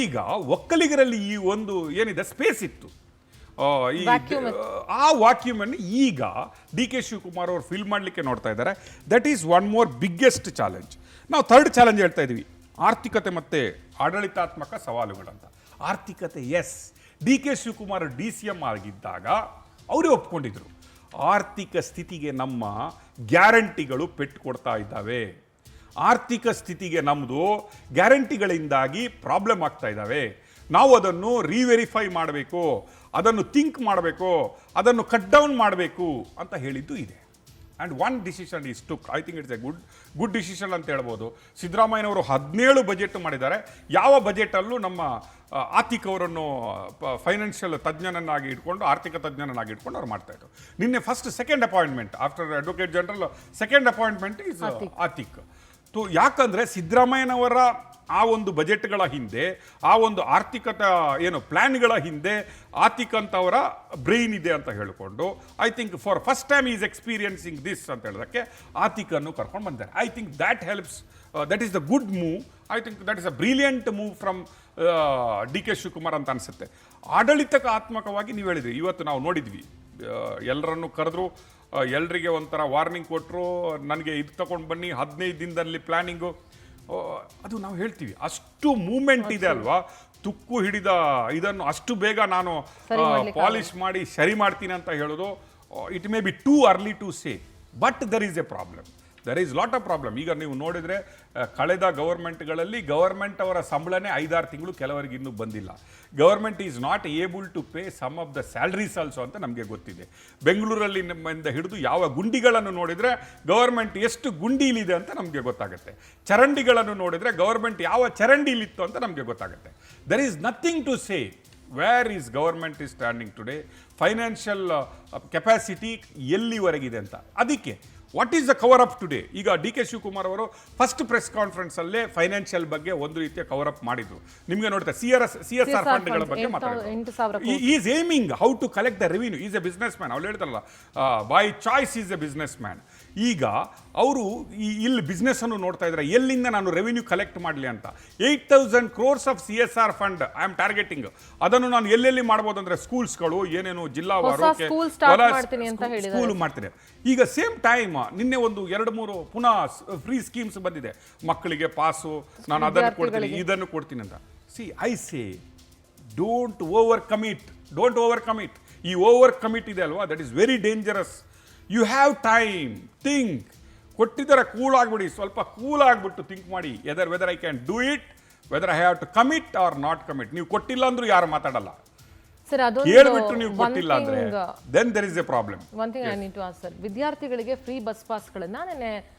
ಈಗ ಒಕ್ಕಲಿಗರಲ್ಲಿ ಈ ಒಂದು ಏನಿದೆ ಸ್ಪೇಸ್ ಇತ್ತು, ಆ ವಾಕ್ಯೂಮ್ ಅನ್ನು ಈಗ ಡಿ ಕೆ ಶಿವಕುಮಾರ್ ಅವರು ಫಿಲ್ ಮಾಡಲಿಕ್ಕೆ ನೋಡ್ತಾ ಇದ್ದಾರೆ. That is one more biggest challenge. ನಾವು ಥರ್ಡ್ ಚಾಲೆಂಜ್ ಹೇಳ್ತಾ ಇದ್ದೀವಿ, ಆರ್ಥಿಕತೆ ಮತ್ತು ಆಡಳಿತಾತ್ಮಕ ಸವಾಲುಗಳಂತ. ಆರ್ಥಿಕತೆ, yes, D K Shivakumar DCM ಆಗಿದ್ದಾಗ ಅವರೇ ಒಪ್ಕೊಂಡಿದ್ರು, ಆರ್ಥಿಕ ಸ್ಥಿತಿಗೆ ನಮ್ಮ ಗ್ಯಾರಂಟಿಗಳು ಪೆಟ್ಟು ಕೊಡ್ತಾ ಇದ್ದಾವೆ, ಆರ್ಥಿಕ ಸ್ಥಿತಿಗೆ ನಮ್ಮದು ಗ್ಯಾರಂಟಿಗಳಿಂದಾಗಿ ಪ್ರಾಬ್ಲಮ್ ಆಗ್ತಾ ಇದ್ದಾವೆ, ನಾವು ಅದನ್ನು ರೀವೆರಿಫೈ ಮಾಡಬೇಕು, ಅದನ್ನು ಥಿಂಕ್ ಮಾಡಬೇಕು, ಅದನ್ನು ಕಟ್ ಡೌನ್ ಮಾಡಬೇಕು ಅಂತ ಹೇಳಿದ್ದು ಇದೆ. And one decision is took. I think it's A good decision ಅಂತ ಹೇಳ್ಬೋದು. ಸಿದ್ದರಾಮಯ್ಯನವರು 17 ಬಜೆಟ್ ಮಾಡಿದ್ದಾರೆ. ಯಾವ ಬಜೆಟಲ್ಲೂ ನಮ್ಮ ಆರ್ಥಿಕ ಅವರನ್ನು ಫೈನಾನ್ಷಿಯಲ್ ತಜ್ಞನನ್ನಾಗಿ ಇಟ್ಕೊಂಡು, ಆರ್ಥಿಕ ತಜ್ಞನನ್ನಾಗಿ ಇಟ್ಕೊಂಡು ಅವ್ರು ಮಾಡ್ತಾಯಿದ್ರು. ನಿನ್ನೆ second appointment after advocate general, second appointment is ಆರ್ಥಿಕ್. ಯಾಕಂದರೆ ಸಿದ್ದರಾಮಯ್ಯನವರ ಆ ಒಂದು ಬಜೆಟ್ಗಳ ಹಿಂದೆ, ಆ ಒಂದು ಆರ್ಥಿಕತೆ ಏನು ಪ್ಲ್ಯಾನ್ಗಳ ಹಿಂದೆ ಆರ್ಥಿಕ್ ಅಂತವರ ಬ್ರೈನ್ ಇದೆ ಅಂತ ಹೇಳಿಕೊಂಡು, I think for first time is experiencing this ಅಂತ ಹೇಳೋದಕ್ಕೆ ಆರ್ಥಿಕನ್ನು ಕರ್ಕೊಂಡು ಬಂದ್ದಾರೆ. I think that helps, that is the good move. I think that is a brilliant move from D K Shivakumar ಅಂತ ಅನಿಸುತ್ತೆ. ಆಡಳಿತಾತ್ಮಕವಾಗಿ ನೀವು ಹೇಳಿದ್ರಿ, ಇವತ್ತು ನಾವು ನೋಡಿದ್ವಿ, ಎಲ್ಲರನ್ನು ಕರೆದ್ರು, ಎಲ್ರಿಗೆ ಒಂಥರ ವಾರ್ನಿಂಗ್ ಕೊಟ್ಟರು, ನನಗೆ ಇದು ತಗೊಂಡು ಬನ್ನಿ, 15 ದಿನದಲ್ಲಿ ಪ್ಲ್ಯಾನಿಂಗು. ಅದು ನಾವು ಹೇಳ್ತೀವಿ, ಅಷ್ಟು ಮೂಮೆಂಟ್ ಇದೆ ಅಲ್ವಾ, ತುಕ್ಕು ಹಿಡಿದ ಇದನ್ನು ಅಷ್ಟು ಬೇಗ ನಾನು ಪಾಲಿಶ್ ಮಾಡಿ ಸರಿ ಮಾಡ್ತೀನಿ ಅಂತ ಹೇಳೋದು, it may be too early to say. But there is a problem. There is lot of problem. ಈಗ ನೀವು ನೋಡಿದರೆ ಕಳೆದ ಗವರ್ಮೆಂಟ್ಗಳಲ್ಲಿ ಗವರ್ಮೆಂಟ್ ಅವರ ಸಂಬಳನೇ 5-6 ತಿಂಗಳು ಕೆಲವರಿಗೆ ಇನ್ನೂ ಬಂದಿಲ್ಲ. Government is not able to pay some of the salaries also ಅಂತ ನಮಗೆ ಗೊತ್ತಿದೆ. ಬೆಂಗಳೂರಲ್ಲಿ ನಮ್ಮಿಂದ ಹಿಡಿದು ಯಾವ ಗುಂಡಿಗಳನ್ನು ನೋಡಿದರೆ ಗವರ್ಮೆಂಟ್ ಎಷ್ಟು ಗುಂಡಿಲಿದೆ ಅಂತ ನಮಗೆ ಗೊತ್ತಾಗುತ್ತೆ. ಚರಂಡಿಗಳನ್ನು ನೋಡಿದರೆ ಗವರ್ಮೆಂಟ್ ಯಾವ ಚರಂಡಿಲಿತ್ತು ಅಂತ ನಮಗೆ ಗೊತ್ತಾಗುತ್ತೆ. There is nothing to say where is government is standing today, financial capacity ಎಲ್ಲಿವರೆಗಿದೆ ಅಂತ. ಅದಕ್ಕೆ what is the cover up today? ಈಗ ಡಿ ಕೆ ಶಿವಕುಮಾರ್ ಅವರು ಫಸ್ಟ್ ಪ್ರೆಸ್ ಕಾನ್ಫರೆನ್ಸಲ್ಲೇ ಫೈನಾನ್ಷಿಯಲ್ ಬಗ್ಗೆ ಒಂದು ರೀತಿಯ ಕವರ್ ಅಪ್ ಮಾಡಿದ್ರು. ನಿಮಗೆ ನೋಡ್ತಾ CSR ಫಂಡ್ಗಳ ಬಗ್ಗೆ ಮಾತಾಡಿದ್ರು. Is aiming how to collect the revenue. Is a business man. ಅವ್ರು ಹೇಳ್ತಾರಲ್ಲ by choice is a business man. ಈಗ ಅವರು ಇಲ್ಲಿ ಬಿಸ್ನೆಸ್ ಅನ್ನು ನೋಡ್ತಾ ಇದ್ದಾರೆ, ಎಲ್ಲಿಂದ ನಾನು ರೆವಿನ್ಯೂ ಕಲೆಕ್ಟ್ ಮಾಡಲಿ ಅಂತ. 8,000 crores of CSR fund I am targeting. ಅದನ್ನು ನಾನು ಎಲ್ಲೆಲ್ಲಿ ಮಾಡ್ಬೋದು ಅಂದ್ರೆ ಸ್ಕೂಲ್ಸ್ಗಳು, ಏನೇನು ಜಿಲ್ಲಾವಾರು ಸ್ಕೂಲ್ ಮಾಡ್ತೀನಿ. ಈಗ ಸೇಮ್ ಟೈಮ್ ನಿನ್ನೆ ಒಂದು 2-3 ಪುನಃ ಫ್ರೀ ಸ್ಕೀಮ್ಸ್ ಬಂದಿದೆ. ಮಕ್ಕಳಿಗೆ ಪಾಸು, ನಾನು ಅದನ್ನು ಕೊಡ್ತೀನಿ, ಇದನ್ನು ಕೊಡ್ತೀನಿ ಅಂತ. See I say don't over commit. ಈ ಓವರ್ ಕಮಿಟ್ ಇದೆ ಅಲ್ವಾ, that is very dangerous. You have time, think. ಕೊಟ್ಟಿದ್ದಾರೆ, ಕೂಲ್ ಆಗಿಬಿಡಿ, ಸ್ವಲ್ಪ ಕೂಲ್ ಆಗಿಬಿಟ್ಟು ಥಿಂಕ್ ಮಾಡಿ whether I can do it, whether I have to commit or not commit. ನೀವು ಕೊಟ್ಟಿಲ್ಲ ಅಂದ್ರೂ ಯಾರು ಮಾತಾಡಲ್ಲ. ಹೇಳ್ಬಿಟ್ಟು ನೀವು ಕೊಟ್ಟಿಲ್ಲ ಅಂದ್ರೆ then there is a problem. One thing I need to ask sir, ವಿದ್ಯಾರ್ಥಿಗಳಿಗೆ ಫ್ರೀ ಬಸ್ ಪಾಸ್ಗಳನ್ನ ನೆನ್ನೆ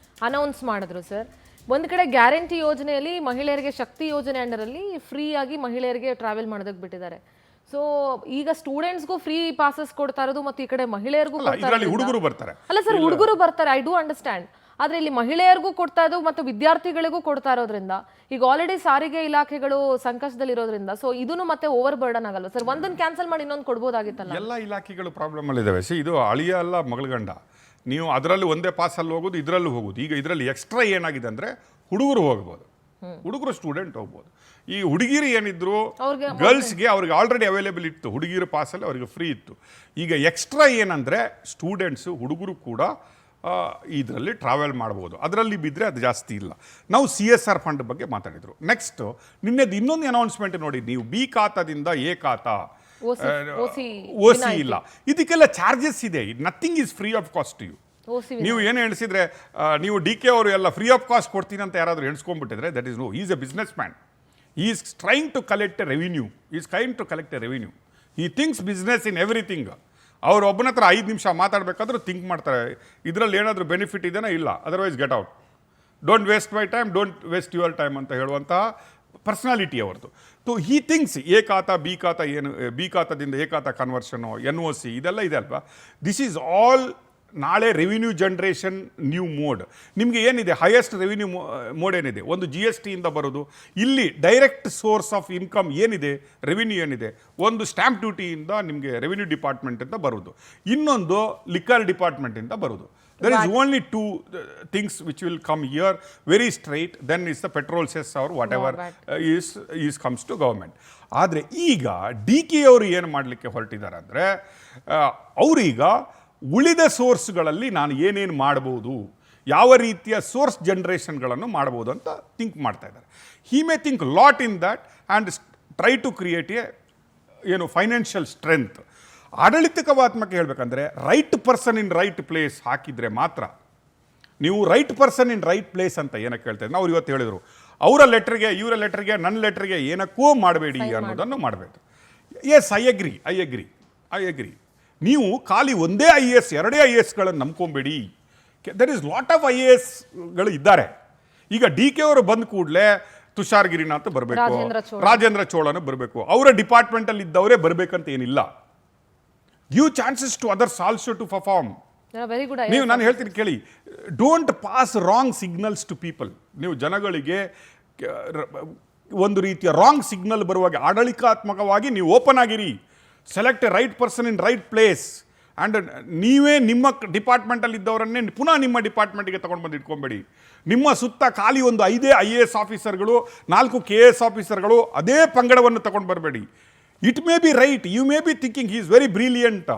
ಅನೌನ್ಸ್ ಮಾಡಿದ್ರು ಸರ್. ಒಂದ್ ಕಡೆ ಗ್ಯಾರಂಟಿ ಯೋಜನೆಯಲ್ಲಿ ಮಹಿಳೆಯರಿಗೆ ಶಕ್ತಿ ಯೋಜನೆ ಅಂಡರಲ್ಲಿ ಫ್ರೀ ಆಗಿ ಮಹಿಳೆಯರಿಗೆ ಟ್ರಾವೆಲ್ ಮಾಡೋದಕ್ಕೆ ಬಿಟ್ಟಿದ್ದಾರೆ. ಸೊ ಈಗ ಸ್ಟೂಡೆಂಟ್ಸ್ಗೂ ಫ್ರೀ ಪಾಸಸ್ ಕೊಡ್ತಾ ಇರೋದು ಮತ್ತು ಈ ಕಡೆ ಮಹಿಳೆಯರಿಗೂ ಹುಡುಗರು ಬರ್ತಾರೆ. ಅಲ್ಲ ಸರ್, ಹುಡುಗರು ಬರ್ತಾರೆ, ಐ ಡೂ ಅಂಡರ್ಸ್ಟ್ಯಾಂಡ್. ಆದ್ರೆ ಇಲ್ಲಿ ಮಹಿಳೆಯರಿಗೂ ಕೊಡ್ತಾ ಇರೋದು ಮತ್ತು ವಿದ್ಯಾರ್ಥಿಗಳಿಗೂ ಕೊಡ್ತಾ ಇರೋದ್ರಿಂದ ಈಗ ಆಲ್ರೆಡಿ ಸಾರಿಗೆ ಇಲಾಖೆಗಳು ಸಂಕಷ್ಟದಲ್ಲಿರೋದ್ರಿಂದ ಸೊ ಇದನ್ನು ಮತ್ತೆ ಓವರ್ ಬರ್ಡನ್ ಆಗಲ್ವಾ ಸರ್? ಒಂದನ್ನು ಕ್ಯಾನ್ಸಲ್ ಮಾಡಿ ಇನ್ನೊಂದು ಕೊಡ್ಬೋದಾಗಿತ್ತಲ್ಲ. ಎಲ್ಲ ಇಲಾಖೆಗಳು ಪ್ರಾಬ್ಲಮ್ ಅಲ್ಲಿ ಇದಾವೆ. ಇದು ಅಳಿಯ ಅಲ್ಲ ಮಗಳಗಂಡ. ನೀವು ಅದರಲ್ಲಿ ಒಂದೇ ಪಾಸಲ್ಲಿ ಹೋಗೋದು, ಇದರಲ್ಲೂ ಹೋಗೋದು. ಈಗ ಇದರಲ್ಲಿ ಎಕ್ಸ್ಟ್ರಾ ಏನಾಗಿದೆ ಅಂದ್ರೆ ಹುಡುಗರು ಹೋಗ್ಬೋದು, ಹುಡುಗರು ಸ್ಟೂಡೆಂಟ್ ಹೋಗ್ಬೋದು. ಈ ಹುಡುಗಿರು ಏನಿದ್ರು ಗರ್ಲ್ಸ್ಗೆ ಅವ್ರಿಗೆ ಆಲ್ರೆಡಿ ಅವೈಲೇಬಲ್ ಇತ್ತು, ಹುಡುಗಿರು ಪಾಸಲ್ಲಿ ಅವ್ರಿಗೆ ಫ್ರೀ ಇತ್ತು. ಈಗ ಎಕ್ಸ್ಟ್ರಾ ಏನಂದರೆ ಸ್ಟೂಡೆಂಟ್ಸು ಹುಡುಗರು ಕೂಡ ಇದರಲ್ಲಿ ಟ್ರಾವೆಲ್ ಮಾಡ್ಬೋದು. ಅದರಲ್ಲಿ ಬಿದ್ದರೆ ಅದು ಜಾಸ್ತಿ ಇಲ್ಲ. ನಾವು CSR ಫಂಡ್ ಬಗ್ಗೆ ಮಾತಾಡಿದರು. ನೆಕ್ಸ್ಟು ನಿನ್ನೆದು ಇನ್ನೊಂದು ಅನೌನ್ಸ್ಮೆಂಟ್ ನೋಡಿ ನೀವು, ಬಿ ಖಾತಾದಿಂದ ಎ ಖಾತಾ, OC ಇಲ್ಲ, ಇದಕ್ಕೆಲ್ಲ ಚಾರ್ಜಸ್ ಇದೆ. Nothing is free of cost to you. ನೀವು ಏನು ಎಣಿಸಿದ್ರೆ ನೀವು DK ಅವರು ಎಲ್ಲ ಫ್ರೀ ಆಫ್ ಕಾಸ್ಟ್ ಕೊಡ್ತೀನಿ ಅಂತ ಯಾರಾದರೂ ಎಣಿಸ್ಕೊಂಡ್ಬಿಟ್ಟಿದ್ರೆ that is no. Is a business man. Is trying to collect a revenue. He thinks business in everything. ಅವ್ರು ಒಬ್ಬನ ಹತ್ರ 5 ನಿಮಿಷ ಮಾತಾಡಬೇಕಾದ್ರೂ ಥಿಂಕ್ ಮಾಡ್ತಾರೆ, ಇದರಲ್ಲಿ ಏನಾದರೂ ಬೆನಿಫಿಟ್ ಇದೆಯಾ ಇಲ್ಲ, otherwise get out, don't waste my time, don't waste your time ಅಂತ ಹೇಳುವಂತಹ ಪರ್ಸನಾಲಿಟಿ ಅವ್ರದ್ದು. ಸೊ ಹಿ ಥಿಂಕ್ಸ್ ಎ ಖಾತಾ ಬಿ ಖಾತಾ, ಏನು ಬಿ ಖಾತಾದಿಂದ ಎ ಖಾತಾ ಕನ್ವರ್ಷನು, NOC ಇದೆಲ್ಲ ಇದೆ ಅಲ್ವಾ. ದಿಸ್ ಈಸ್ ಆಲ್ ನಾಳೆ ರೆವಿನ್ಯೂ ಜನ್ರೇಷನ್ ನ್ಯೂ ಮೋಡ್. ನಿಮಗೆ ಏನಿದೆ ಹೈಯೆಸ್ಟ್ ರೆವಿನ್ಯೂ ಮೋಡ್ ಏನಿದೆ, ಒಂದು GST ಇಂದ ಬರೋದು. ಇಲ್ಲಿ ಡೈರೆಕ್ಟ್ ಸೋರ್ಸ್ ಆಫ್ ಇನ್ಕಮ್ ಏನಿದೆ, ರೆವಿನ್ಯೂ ಏನಿದೆ, ಒಂದು ಸ್ಟ್ಯಾಂಪ್ ಡ್ಯೂಟಿಯಿಂದ ನಿಮಗೆ ರೆವಿನ್ಯೂ ಡಿಪಾರ್ಟ್ಮೆಂಟಿಂದ ಬರೋದು, ಇನ್ನೊಂದು ಲಿಕ್ಕರ್ ಡಿಪಾರ್ಟ್ಮೆಂಟಿಂದ ಬರೋದು. There is only 2 things which will come here very straight, then is the petrol cess or whatever is comes to government. ಆದರೆ ಈಗ DK ಅವರು ಏನು ಮಾಡಲಿಕ್ಕೆ ಹೊರಟಿದ್ದಾರೆ ಅಂದರೆ, ಅವರೀಗ ಉಳಿದ ಸೋರ್ಸ್ಗಳಲ್ಲಿ ನಾನು ಏನೇನು ಮಾಡ್ಬೋದು, ಯಾವ ರೀತಿಯ ಸೋರ್ಸ್ ಜನ್ರೇಷನ್ಗಳನ್ನು ಮಾಡ್ಬೋದು ಅಂತ ಥಿಂಕ್ ಮಾಡ್ತಾ ಇದ್ದಾರೆ. He may think lot in that and try to create a financial strength. ಆಡಳಿತವಾತ್ಮಕ ಹೇಳಬೇಕಂದ್ರೆ right person in right place ಹಾಕಿದರೆ ಮಾತ್ರ. ನೀವು right person in right place ಅಂತ ಏನಕ್ಕೆ ಹೇಳ್ತಾ ಇದ್ದಾರೆ, ನಾವು ಇವತ್ತು ಹೇಳಿದರು, ಅವರ ಲೆಟ್ರಿಗೆ ಇವರ ಲೆಟ್ರಿಗೆ ನನ್ನ ಲೆಟ್ರಿಗೆ ಏನಕ್ಕೂ ಮಾಡಬೇಡಿ ಅನ್ನೋದನ್ನು ಮಾಡಬೇಕು. Yes, I agree. ನೀವು ಖಾಲಿ ಒಂದೇ IAS 2 IASಗಳನ್ನು ನಂಬ್ಕೊಂಬೇಡಿ. ದರ್ ಇಸ್ ಲಾಟ್ ಆಫ್ IASಗಳು ಇದ್ದಾರೆ. ಈಗ DK ಅವರು ಬಂದ ಕೂಡಲೇ ತುಷಾರ್ ಗಿರಿನಾಥ್ ಬರಬೇಕು, ರಾಜೇಂದ್ರ ಚೋಳನು ಬರಬೇಕು, ಅವರ ಡಿಪಾರ್ಟ್ಮೆಂಟಲ್ಲಿ ಇದ್ದವರೇ ಬರಬೇಕಂತ ಏನಿಲ್ಲ. Give chances to others also to perform. ನೀವು ನಾನು ಹೇಳ್ತೀನಿ ಕೇಳಿ, don't pass wrong signals to people. ನೀವು ಜನಗಳಿಗೆ ಒಂದು ರೀತಿಯ ರಾಂಗ್ ಸಿಗ್ನಲ್ ಬರುವಾಗ ಆಡಳಿತಾತ್ಮಕವಾಗಿ ನೀವು ಓಪನ್ ಆಗಿರಿ. Select A right person in right place and ನೀವೇ ನಿಮ್ಮ ಡಿಪಾರ್ಟ್ಮೆಂಟಲ್ಲಿ ಇದ್ದವರನ್ನೇ ಪುನಃ ನಿಮ್ಮ ಡಿಪಾರ್ಟ್ಮೆಂಟಿಗೆ ತೊಗೊಂಡು ಬಂದು ಇಟ್ಕೊಂಬೇಡಿ. ನಿಮ್ಮ ಸುತ್ತ ಖಾಲಿ ಒಂದು 5 IAS ಆಫೀಸರ್ಗಳು, 4 KS ಆಫೀಸರ್ಗಳು, ಅದೇ ಪಂಗಡವನ್ನು ತಗೊಂಡು ಬರಬೇಡಿ. It may be right, you may be thinking he is very brilliant.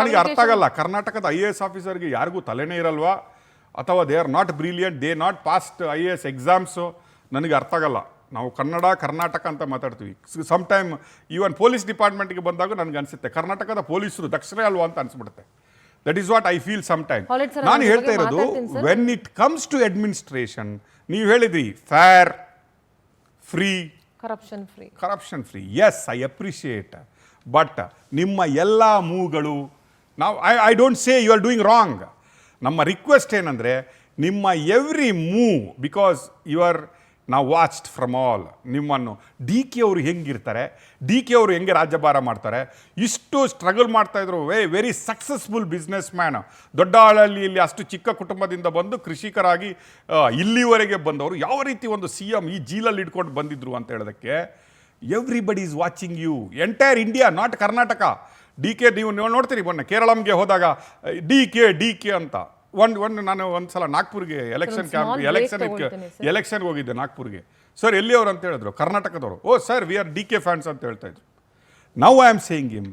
ನನಗೆ ಅರ್ಥ ಆಗಲ್ಲ, ಕರ್ನಾಟಕದ IAS ಆಫೀಸರ್ಗೆ ಯಾರಿಗೂ ತಲೆನೇ ಇರಲ್ವಾ, ಅಥವಾ they are not brilliant, they not passed IAS exams. ನನಗೆ ಅರ್ಥ ಆಗಲ್ಲ. ನಾವು ಕರ್ನಾಟಕ ಅಂತ ಮಾತಾಡ್ತೀವಿ. ಸಮ್ ಟೈಮ್ ಈವನ್ ಪೊಲೀಸ್ ಡಿಪಾರ್ಟ್ಮೆಂಟ್ಗೆ ಬಂದಾಗ ನನಗೆ ಅನಿಸುತ್ತೆ ಕರ್ನಾಟಕದ ಪೊಲೀಸರು ದಕ್ಷರೇ ಅಲ್ವಾ ಅಂತ ಅನಿಸ್ಬಿಡುತ್ತೆ. That is what I feel some time. Alright, sir, ನಾನು ಅದ್ರ ಹೇಳ್ತಾ ಬಗ್ಗೆ ಇರೋದು ಮಾತಾಡ್ತೀನಿ, sir. When it comes to administration, ನೀವು ಹೇಳಿದ್ರಿ fair, free, corruption free. Yes, I appreciate. But ನಿಮ್ಮ ಎಲ್ಲ ಮೂವ್ಗಳು, ನಾವು I don't say you are doing wrong. ನಮ್ಮ ರಿಕ್ವೆಸ್ಟ್ ಏನಂದರೆ ನಿಮ್ಮ every move, because you are ನಾವು ವಾಚ್ಡ್ ಫ್ರಮ್ ಆಲ್. ನಿಮ್ಮನ್ನು ಡಿ ಕೆ ಅವರು ಹೆಂಗಿರ್ತಾರೆ, ಡಿ ಕೆ ಅವರು ಹೆಂಗೆ ರಾಜ್ಯಭಾರ ಮಾಡ್ತಾರೆ, ಇಷ್ಟು ಸ್ಟ್ರಗಲ್ ಮಾಡ್ತಾಯಿದ್ರು. ವೆರಿ ಸಕ್ಸಸ್ಫುಲ್ ಬಿಸ್ನೆಸ್ ಮ್ಯಾನ್, ದೊಡ್ಡ ಹಳ್ಳಿಯಲ್ಲಿ ಅಷ್ಟು ಚಿಕ್ಕ ಕುಟುಂಬದಿಂದ ಬಂದು ಕೃಷಿಕರಾಗಿ ಇಲ್ಲಿವರೆಗೆ ಬಂದವರು ಯಾವ ರೀತಿ ಒಂದು ಸಿ ಎಮ್ ಈ ಜೀಲಲ್ಲಿ ಇಟ್ಕೊಂಡು ಬಂದಿದ್ರು ಅಂತ ಹೇಳೋದಕ್ಕೆ everybody is watching you, entire India, not Karnataka. D K ನೀವು ನೋಡ್ತೀರಿ, ಮೊನ್ನೆ ಕೇರಳಂಗೆ ಹೋದಾಗ ಡಿ ಕೆ ಅಂತ ನಾನು ಒಂದು ಸಲ ನಾಗ್ಪುರ್ಗೆ ಎಲೆಕ್ಷನ್ಗೆ ಹೋಗಿದ್ದೆ ನಾಗ್ಪುರ್ಗೆ. ಸರ್ ಎಲ್ಲಿಯವರು ಅಂತ ಹೇಳಿದ್ರು, ಕರ್ನಾಟಕದವರು. Oh sir, we are D K fans ಅಂತ ಹೇಳ್ತಾ ಇದ್ರು. Now I am saying him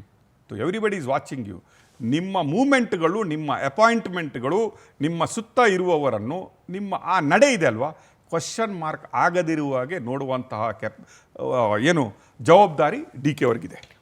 to everybody is watching you. ನಿಮ್ಮ ಮೂಮೆಂಟ್ಗಳು, ನಿಮ್ಮ ಅಪಾಯಿಂಟ್ಮೆಂಟ್ಗಳು, ನಿಮ್ಮ ಸುತ್ತ ಇರುವವರನ್ನು, ನಿಮ್ಮ ಆ ನಡೆ ಇದೆ ಅಲ್ವಾ, ಕ್ವಶನ್ ಮಾರ್ಕ್ ಆಗದಿರುವ ಹಾಗೆ ನೋಡುವಂತಹ ಏನು ಜವಾಬ್ದಾರಿ ಡಿ ಕೆ ಅವ್ರಿಗಿದೆ.